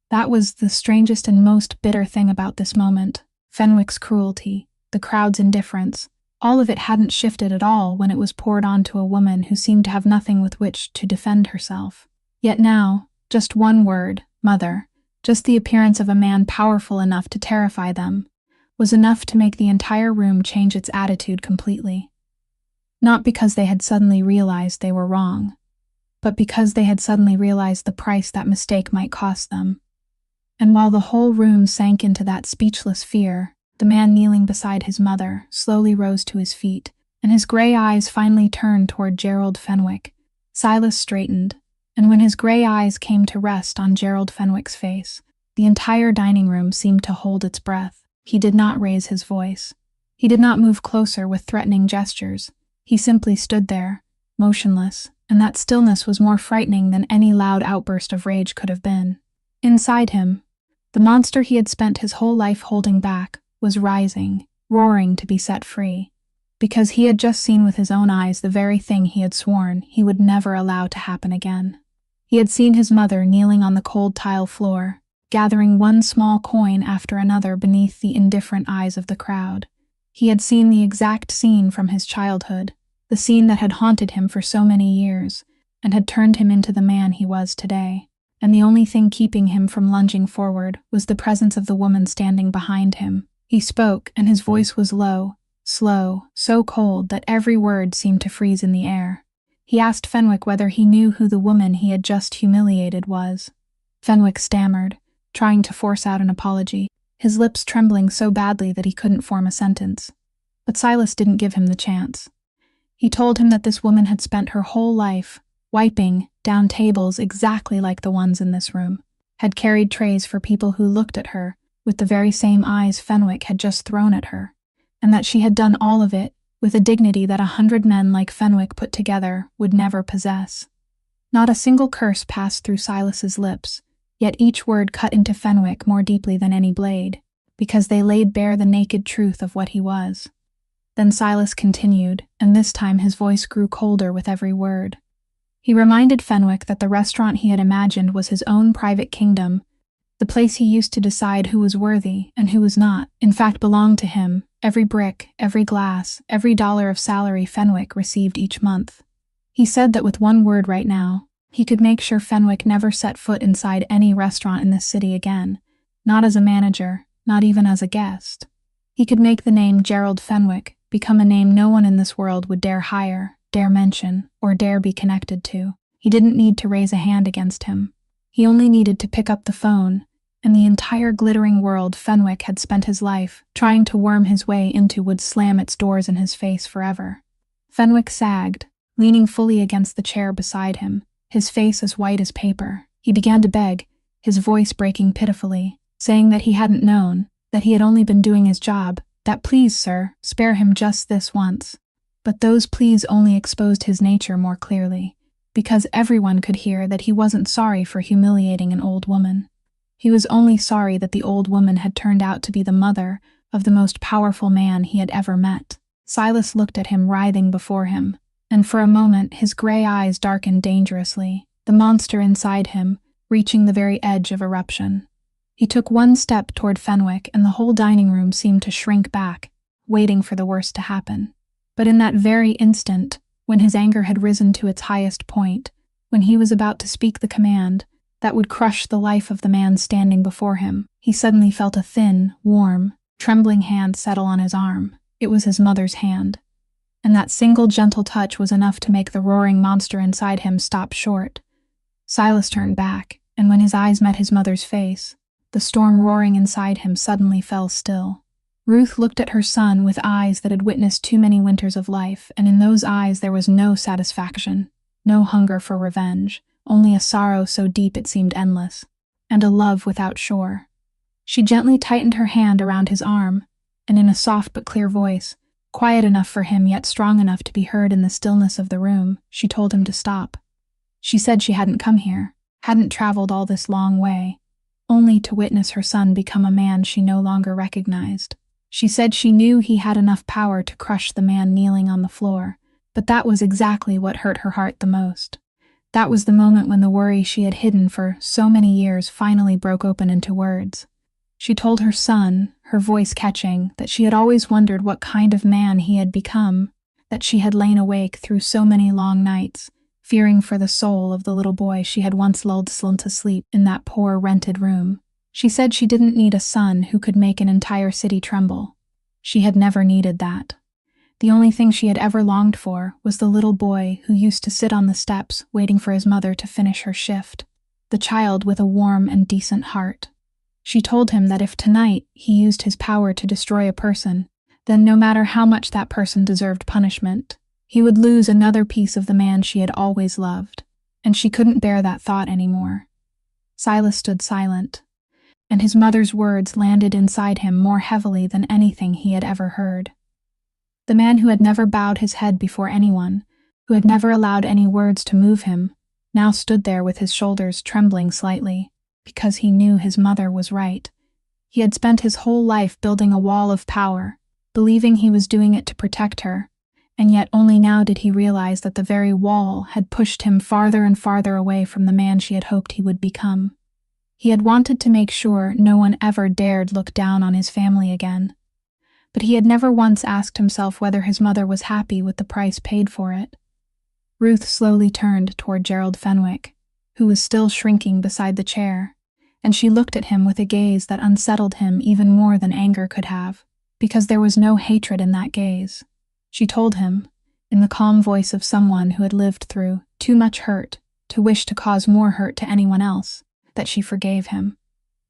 That was the strangest and most bitter thing about this moment. Fenwick's cruelty, the crowd's indifference, all of it hadn't shifted at all when it was poured onto a woman who seemed to have nothing with which to defend herself. Yet now, just one word, mother, just the appearance of a man powerful enough to terrify them, was enough to make the entire room change its attitude completely. Not because they had suddenly realized they were wrong, but because they had suddenly realized the price that mistake might cost them. And while the whole room sank into that speechless fear, the man kneeling beside his mother slowly rose to his feet, and his gray eyes finally turned toward Gerald Fenwick. Silas straightened, and when his gray eyes came to rest on Gerald Fenwick's face, the entire dining room seemed to hold its breath. He did not raise his voice. He did not move closer with threatening gestures. He simply stood there, motionless, and that stillness was more frightening than any loud outburst of rage could have been. Inside him, the monster he had spent his whole life holding back was rising, roaring to be set free, because he had just seen with his own eyes the very thing he had sworn he would never allow to happen again. He had seen his mother kneeling on the cold tile floor, gathering one small coin after another beneath the indifferent eyes of the crowd. He had seen the exact scene from his childhood, the scene that had haunted him for so many years, and had turned him into the man he was today. And the only thing keeping him from lunging forward was the presence of the woman standing behind him. He spoke, and his voice was low, slow, so cold that every word seemed to freeze in the air. He asked Fenwick whether he knew who the woman he had just humiliated was. Fenwick stammered, trying to force out an apology, his lips trembling so badly that he couldn't form a sentence. But Silas didn't give him the chance. He told him that this woman had spent her whole life wiping down tables exactly like the ones in this room, had carried trays for people who looked at her with the very same eyes Fenwick had just thrown at her, and that she had done all of it with a dignity that 100 men like Fenwick put together would never possess. Not a single curse passed through Silas's lips, yet each word cut into Fenwick more deeply than any blade, because they laid bare the naked truth of what he was. Then Silas continued, and this time his voice grew colder with every word. He reminded Fenwick that the restaurant he had imagined was his own private kingdom, the place he used to decide who was worthy and who was not, in fact belonged to him, every brick, every glass, every dollar of salary Fenwick received each month. He said that with one word right now, he could make sure Fenwick never set foot inside any restaurant in this city again, not as a manager, not even as a guest. He could make the name Gerald Fenwick become a name no one in this world would dare hire, dare mention, or dare be connected to. He didn't need to raise a hand against him. He only needed to pick up the phone, and the entire glittering world Fenwick had spent his life trying to worm his way into would slam its doors in his face forever. Fenwick sagged, leaning fully against the chair beside him, his face as white as paper. He began to beg, his voice breaking pitifully, saying that he hadn't known, that he had only been doing his job, that please, sir, spare him just this once. But those pleas only exposed his nature more clearly, because everyone could hear that he wasn't sorry for humiliating an old woman. He was only sorry that the old woman had turned out to be the mother of the most powerful man he had ever met. Silas looked at him writhing before him, and for a moment his gray eyes darkened dangerously, the monster inside him reaching the very edge of eruption. He took one step toward Fenwick, and the whole dining room seemed to shrink back, waiting for the worst to happen. But in that very instant, when his anger had risen to its highest point, when he was about to speak the command that would crush the life of the man standing before him, he suddenly felt a thin, warm, trembling hand settle on his arm. It was his mother's hand. And that single gentle touch was enough to make the roaring monster inside him stop short. Silas turned back, and when his eyes met his mother's face, the storm roaring inside him suddenly fell still. Ruth looked at her son with eyes that had witnessed too many winters of life, and in those eyes there was no satisfaction, no hunger for revenge, only a sorrow so deep it seemed endless, and a love without shore. She gently tightened her hand around his arm, and in a soft but clear voice, quiet enough for him yet strong enough to be heard in the stillness of the room, she told him to stop. She said she hadn't come here, hadn't traveled all this long way, only to witness her son become a man she no longer recognized. She said she knew he had enough power to crush the man kneeling on the floor, but that was exactly what hurt her heart the most. That was the moment when the worry she had hidden for so many years finally broke open into words. She told her son, her voice catching, that she had always wondered what kind of man he had become, that she had lain awake through so many long nights, fearing for the soul of the little boy she had once lulled to sleep in that poor rented room. She said she didn't need a son who could make an entire city tremble. She had never needed that. The only thing she had ever longed for was the little boy who used to sit on the steps waiting for his mother to finish her shift, the child with a warm and decent heart. She told him that if tonight he used his power to destroy a person, then no matter how much that person deserved punishment, he would lose another piece of the man she had always loved, and she couldn't bear that thought anymore. Silas stood silent, and his mother's words landed inside him more heavily than anything he had ever heard. The man who had never bowed his head before anyone, who had never allowed any words to move him, now stood there with his shoulders trembling slightly, because he knew his mother was right. He had spent his whole life building a wall of power, believing he was doing it to protect her, and yet only now did he realize that the very wall had pushed him farther and farther away from the man she had hoped he would become. He had wanted to make sure no one ever dared look down on his family again, but he had never once asked himself whether his mother was happy with the price paid for it. Ruth slowly turned toward Gerald Fenwick, who was still shrinking beside the chair, and she looked at him with a gaze that unsettled him even more than anger could have, because there was no hatred in that gaze. She told him, in the calm voice of someone who had lived through too much hurt to wish to cause more hurt to anyone else, that she forgave him.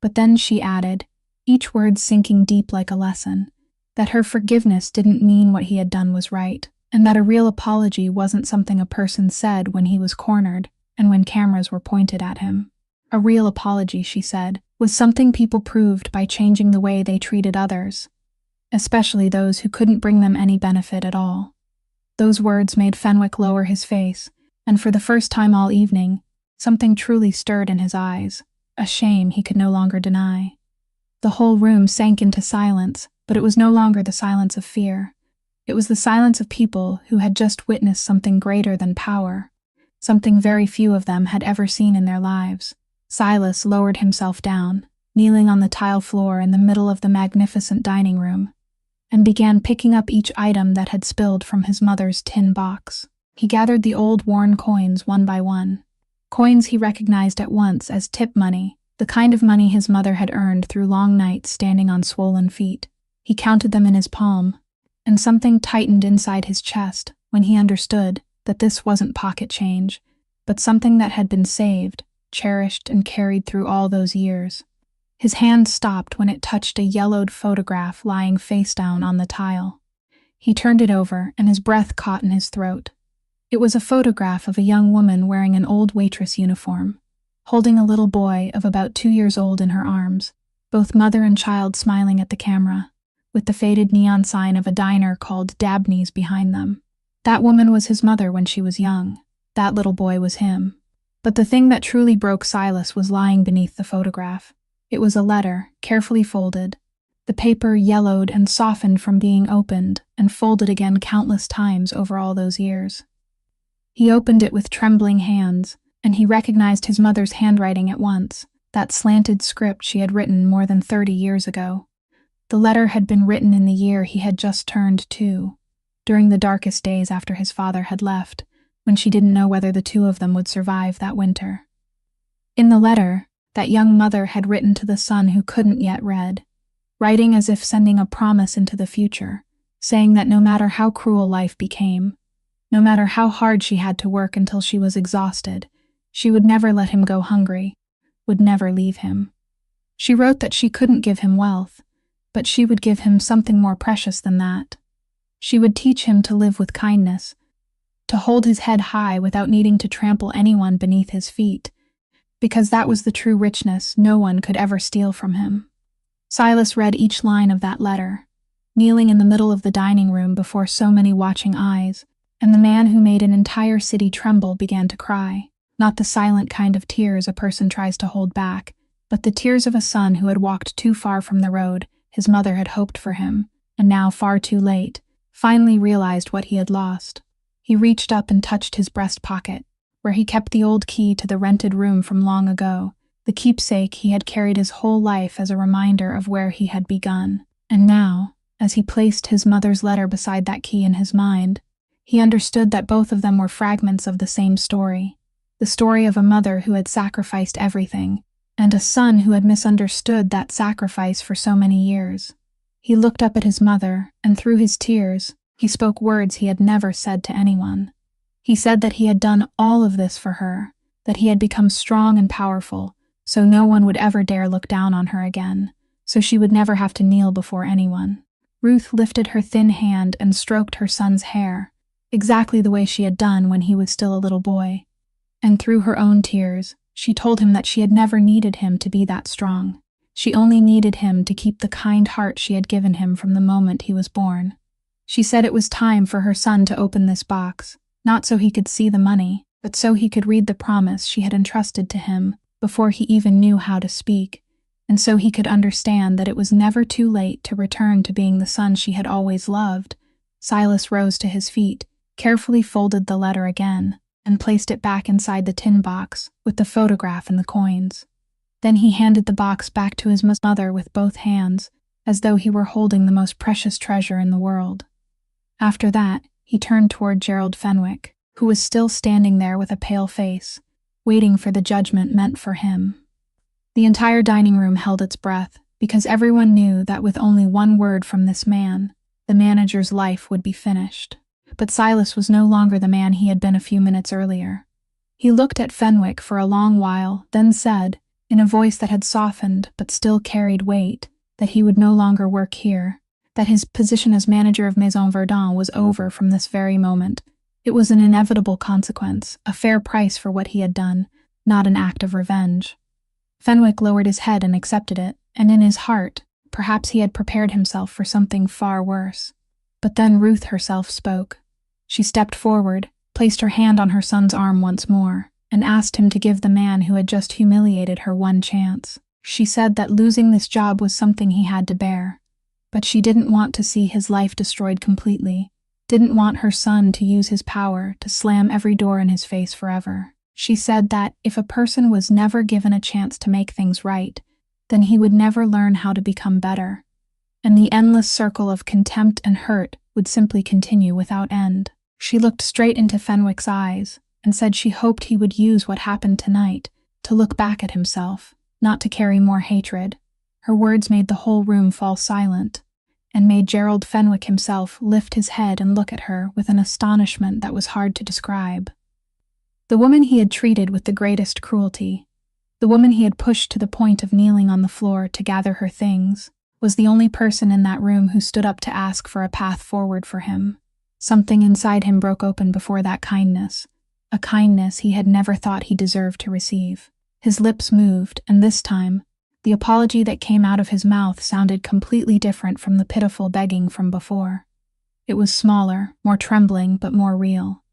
But then she added, each word sinking deep like a lesson, that her forgiveness didn't mean what he had done was right, and that a real apology wasn't something a person said when he was cornered and when cameras were pointed at him. A real apology, she said, was something people proved by changing the way they treated others, especially those who couldn't bring them any benefit at all. Those words made Fenwick lower his face, and for the first time all evening, something truly stirred in his eyes, a shame he could no longer deny. The whole room sank into silence, but it was no longer the silence of fear. It was the silence of people who had just witnessed something greater than power, something very few of them had ever seen in their lives. Silas lowered himself down, kneeling on the tile floor in the middle of the magnificent dining room, and began picking up each item that had spilled from his mother's tin box. He gathered the old worn coins one by one, coins he recognized at once as tip money, the kind of money his mother had earned through long nights standing on swollen feet. He counted them in his palm, and something tightened inside his chest when he understood that this wasn't pocket change, but something that had been saved, cherished, and carried through all those years. His hand stopped when it touched a yellowed photograph lying face down on the tile. He turned it over, and his breath caught in his throat. It was a photograph of a young woman wearing an old waitress uniform, holding a little boy of about 2 years old in her arms, both mother and child smiling at the camera, with the faded neon sign of a diner called Dabney's behind them. That woman was his mother when she was young. That little boy was him. But the thing that truly broke Silas was lying beneath the photograph. It was a letter, carefully folded, the paper yellowed and softened from being opened and folded again countless times over all those years. He opened it with trembling hands, and he recognized his mother's handwriting at once, that slanted script she had written more than 30 years ago. The letter had been written in the year he had just turned 2, during the darkest days after his father had left, when she didn't know whether the two of them would survive that winter. In the letter, that young mother had written to the son who couldn't yet read, writing as if sending a promise into the future, saying that no matter how cruel life became, no matter how hard she had to work until she was exhausted, She would never let him go hungry, would never leave him. She wrote that she couldn't give him wealth, but she would give him something more precious than that. She would teach him to live with kindness, to hold his head high without needing to trample anyone beneath his feet, because that was the true richness no one could ever steal from him. Silas read each line of that letter, kneeling in the middle of the dining room before so many watching eyes, and the man who made an entire city tremble began to cry, not the silent kind of tears a person tries to hold back, but the tears of a son who had walked too far from the road his mother had hoped for him, and now, far too late, finally realized what he had lost. He reached up and touched his breast pocket, where he kept the old key to the rented room from long ago, the keepsake he had carried his whole life as a reminder of where he had begun. And now, as he placed his mother's letter beside that key in his mind, he understood that both of them were fragments of the same story, the story of a mother who had sacrificed everything, and a son who had misunderstood that sacrifice for so many years. He looked up at his mother, and through his tears, he spoke words he had never said to anyone. He said that he had done all of this for her, that he had become strong and powerful, so no one would ever dare look down on her again, so she would never have to kneel before anyone. Ruth lifted her thin hand and stroked her son's hair, exactly the way she had done when he was still a little boy. And through her own tears, she told him that she had never needed him to be that strong. She only needed him to keep the kind heart she had given him from the moment he was born. She said it was time for her son to open this box, not so he could see the money, but so he could read the promise she had entrusted to him before he even knew how to speak, and so he could understand that it was never too late to return to being the son she had always loved. Silas rose to his feet, carefully folded the letter again, and placed it back inside the tin box with the photograph and the coins. Then he handed the box back to his mother with both hands, as though he were holding the most precious treasure in the world. After that, he turned toward Gerald Fenwick, who was still standing there with a pale face, waiting for the judgment meant for him. The entire dining room held its breath, because everyone knew that with only one word from this man, the manager's life would be finished. But Silas was no longer the man he had been a few minutes earlier. He looked at Fenwick for a long while, then said, in a voice that had softened but still carried weight, that he would no longer work here, that his position as manager of Maison Verdun was over from this very moment. It was an inevitable consequence, a fair price for what he had done, not an act of revenge. Fenwick lowered his head and accepted it, and in his heart, perhaps he had prepared himself for something far worse. But then Ruth herself spoke. She stepped forward, placed her hand on her son's arm once more, and asked him to give the man who had just humiliated her one chance. She said that losing this job was something he had to bear, but she didn't want to see his life destroyed completely, didn't want her son to use his power to slam every door in his face forever. She said that if a person was never given a chance to make things right, then he would never learn how to become better, and the endless circle of contempt and hurt would simply continue without end. She looked straight into Fenwick's eyes and said she hoped he would use what happened tonight to look back at himself, not to carry more hatred. Her words made the whole room fall silent, and made Gerald Fenwick himself lift his head and look at her with an astonishment that was hard to describe. The woman he had treated with the greatest cruelty, the woman he had pushed to the point of kneeling on the floor to gather her things, was the only person in that room who stood up to ask for a path forward for him. Something inside him broke open before that kindness, a kindness he had never thought he deserved to receive. His lips moved, and this time, the apology that came out of his mouth sounded completely different from the pitiful begging from before. It was smaller, more trembling, but more real.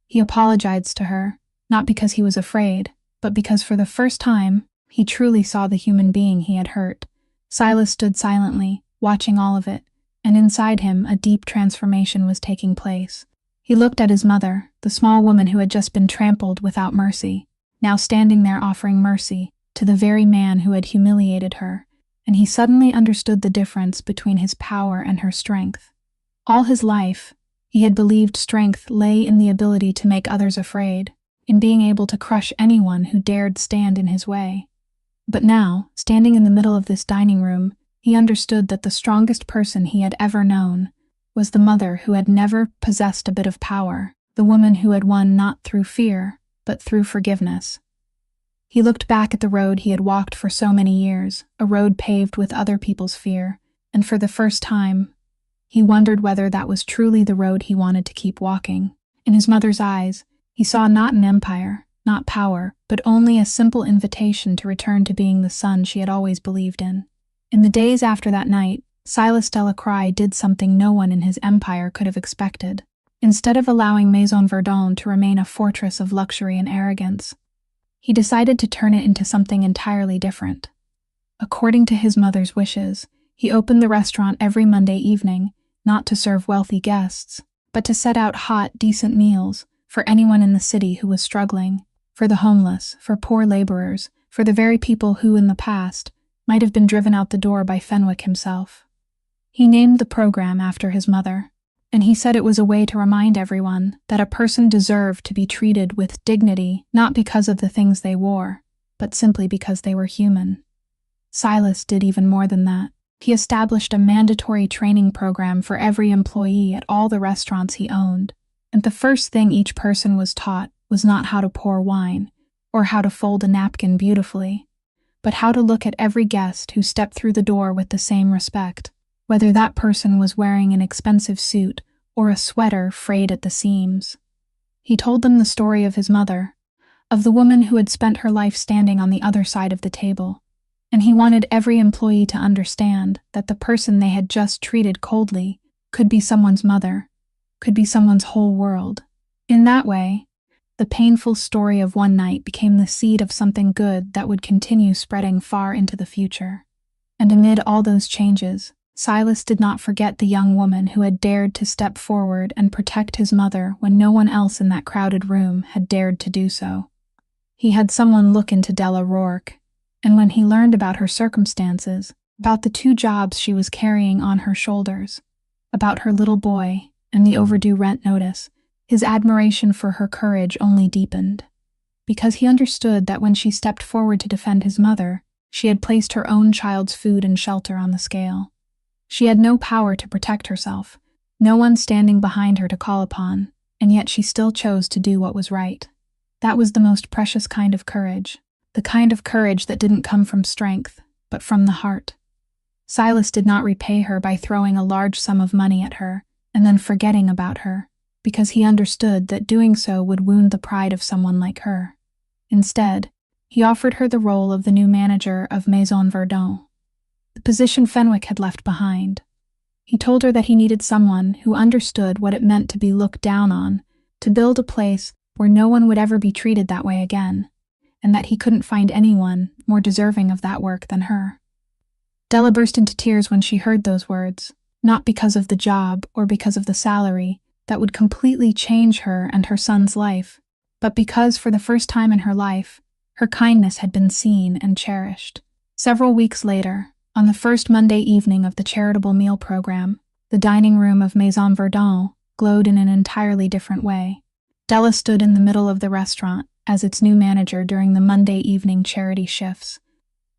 He apologized to her, not because he was afraid, but because for the first time, he truly saw the human being he had hurt. Silas stood silently, watching all of it, and inside him a deep transformation was taking place. He looked at his mother, the small woman who had just been trampled without mercy, now standing there offering mercy to the very man who had humiliated her, and he suddenly understood the difference between his power and her strength. All his life, he had believed strength lay in the ability to make others afraid, in being able to crush anyone who dared stand in his way. But now, standing in the middle of this dining room, he understood that the strongest person he had ever known was the mother who had never possessed a bit of power, the woman who had won not through fear, but through forgiveness. He looked back at the road he had walked for so many years, a road paved with other people's fear, and for the first time, he wondered whether that was truly the road he wanted to keep walking. In his mother's eyes, he saw not an empire, not power, but only a simple invitation to return to being the son she had always believed in. In the days after that night, Silas Delacroix did something no one in his empire could have expected. Instead of allowing Maison Verdun to remain a fortress of luxury and arrogance, he decided to turn it into something entirely different. According to his mother's wishes, he opened the restaurant every Monday evening, not to serve wealthy guests, but to set out hot, decent meals for anyone in the city who was struggling, for the homeless, for poor laborers, for the very people who, in the past, might have been driven out the door by Fenwick himself. He named the program after his mother, and he said it was a way to remind everyone that a person deserved to be treated with dignity not because of the things they wore, but simply because they were human. Silas did even more than that. He established a mandatory training program for every employee at all the restaurants he owned, and the first thing each person was taught was not how to pour wine, or how to fold a napkin beautifully, but how to look at every guest who stepped through the door with the same respect, whether that person was wearing an expensive suit or a sweater frayed at the seams. He told them the story of his mother, of the woman who had spent her life standing on the other side of the table, and he wanted every employee to understand that the person they had just treated coldly could be someone's mother, could be someone's whole world. In that way, the painful story of one night became the seed of something good that would continue spreading far into the future. And amid all those changes, Silas did not forget the young woman who had dared to step forward and protect his mother when no one else in that crowded room had dared to do so. He had someone look into Della Rourke, and when he learned about her circumstances, about the 2 jobs she was carrying on her shoulders, about her little boy and the overdue rent notice, his admiration for her courage only deepened. Because he understood that when she stepped forward to defend his mother, she had placed her own child's food and shelter on the scale. She had no power to protect herself, no one standing behind her to call upon, and yet she still chose to do what was right. That was the most precious kind of courage, the kind of courage that didn't come from strength, but from the heart. Silas did not repay her by throwing a large sum of money at her and then forgetting about her, because he understood that doing so would wound the pride of someone like her. Instead, he offered her the role of the new manager of Maison Verdun, the position Fenwick had left behind. He told her that he needed someone who understood what it meant to be looked down on, to build a place where no one would ever be treated that way again, and that he couldn't find anyone more deserving of that work than her. Della burst into tears when she heard those words, not because of the job or because of the salary that would completely change her and her son's life, but because for the first time in her life, her kindness had been seen and cherished. Several weeks later, on the first Monday evening of the charitable meal program, the dining room of Maison Verdun glowed in an entirely different way. Della stood in the middle of the restaurant as its new manager during the Monday evening charity shifts,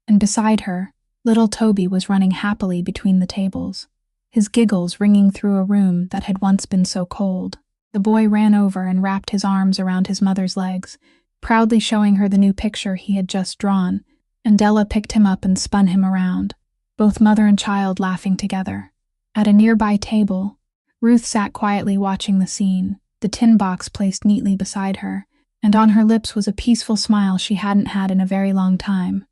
and beside her, little Toby was running happily between the tables, his giggles ringing through a room that had once been so cold. The boy ran over and wrapped his arms around his mother's legs, proudly showing her the new picture he had just drawn, and Della picked him up and spun him around, both mother and child laughing together. At a nearby table, Ruth sat quietly watching the scene, the tin box placed neatly beside her, and on her lips was a peaceful smile she hadn't had in a very long time.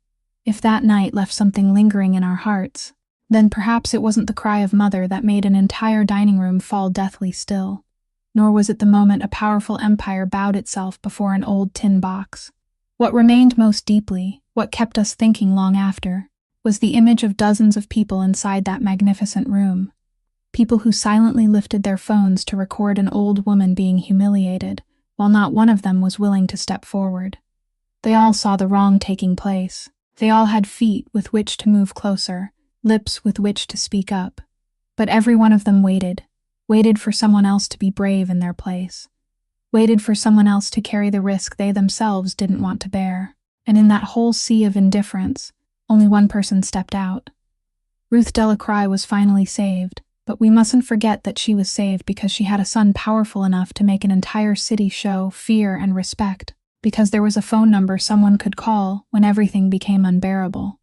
If that night left something lingering in our hearts, then perhaps it wasn't the cry of mother that made an entire dining room fall deathly still, nor was it the moment a powerful empire bowed itself before an old tin box. What remained most deeply, what kept us thinking long after, was the image of dozens of people inside that magnificent room. People who silently lifted their phones to record an old woman being humiliated, while not one of them was willing to step forward. They all saw the wrong taking place. They all had feet with which to move closer, lips with which to speak up. But every one of them waited for someone else to be brave in their place, waited for someone else to carry the risk they themselves didn't want to bear. And in that whole sea of indifference, only one person stepped out. Ruth Delacroix was finally saved, but we mustn't forget that she was saved because she had a son powerful enough to make an entire city show fear and respect. because there was a phone number someone could call when everything became unbearable.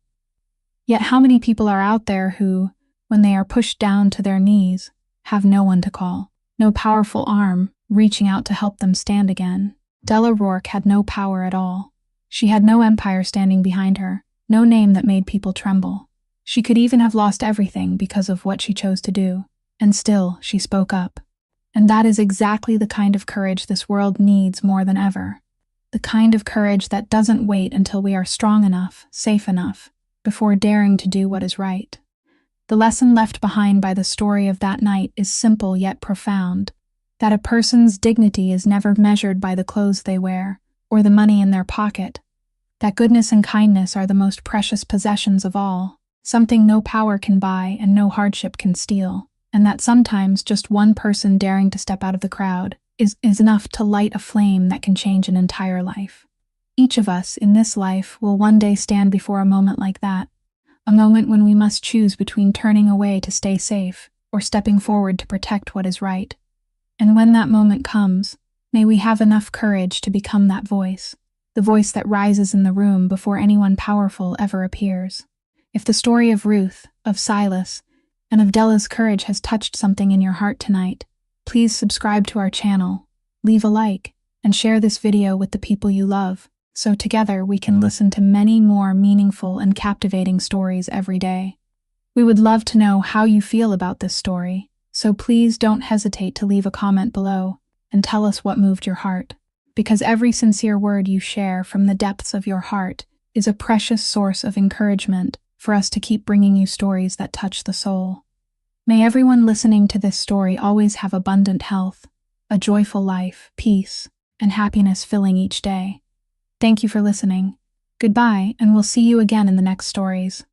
Yet how many people are out there who, when they are pushed down to their knees, have no one to call, no powerful arm reaching out to help them stand again? Della Rourke had no power at all. She had no empire standing behind her, no name that made people tremble. She could even have lost everything because of what she chose to do, and still she spoke up. And that is exactly the kind of courage this world needs more than ever. The kind of courage that doesn't wait until we are strong enough, safe enough, before daring to do what is right. The lesson left behind by the story of that night is simple yet profound, that a person's dignity is never measured by the clothes they wear or the money in their pocket, that goodness and kindness are the most precious possessions of all, something no power can buy and no hardship can steal, and that sometimes just one person daring to step out of the crowd is enough to light a flame that can change an entire life. Each of us in this life will one day stand before a moment like that, a moment when we must choose between turning away to stay safe or stepping forward to protect what is right. And when that moment comes, may we have enough courage to become that voice, the voice that rises in the room before anyone powerful ever appears. If the story of Ruth, of Silas, and of Della's courage has touched something in your heart tonight, please subscribe to our channel, leave a like, and share this video with the people you love, so together we can listen to many more meaningful and captivating stories every day. We would love to know how you feel about this story, so please don't hesitate to leave a comment below and tell us what moved your heart, because every sincere word you share from the depths of your heart is a precious source of encouragement for us to keep bringing you stories that touch the soul. May everyone listening to this story always have abundant health, a joyful life, peace, and happiness filling each day. Thank you for listening. Goodbye, and we'll see you again in the next stories.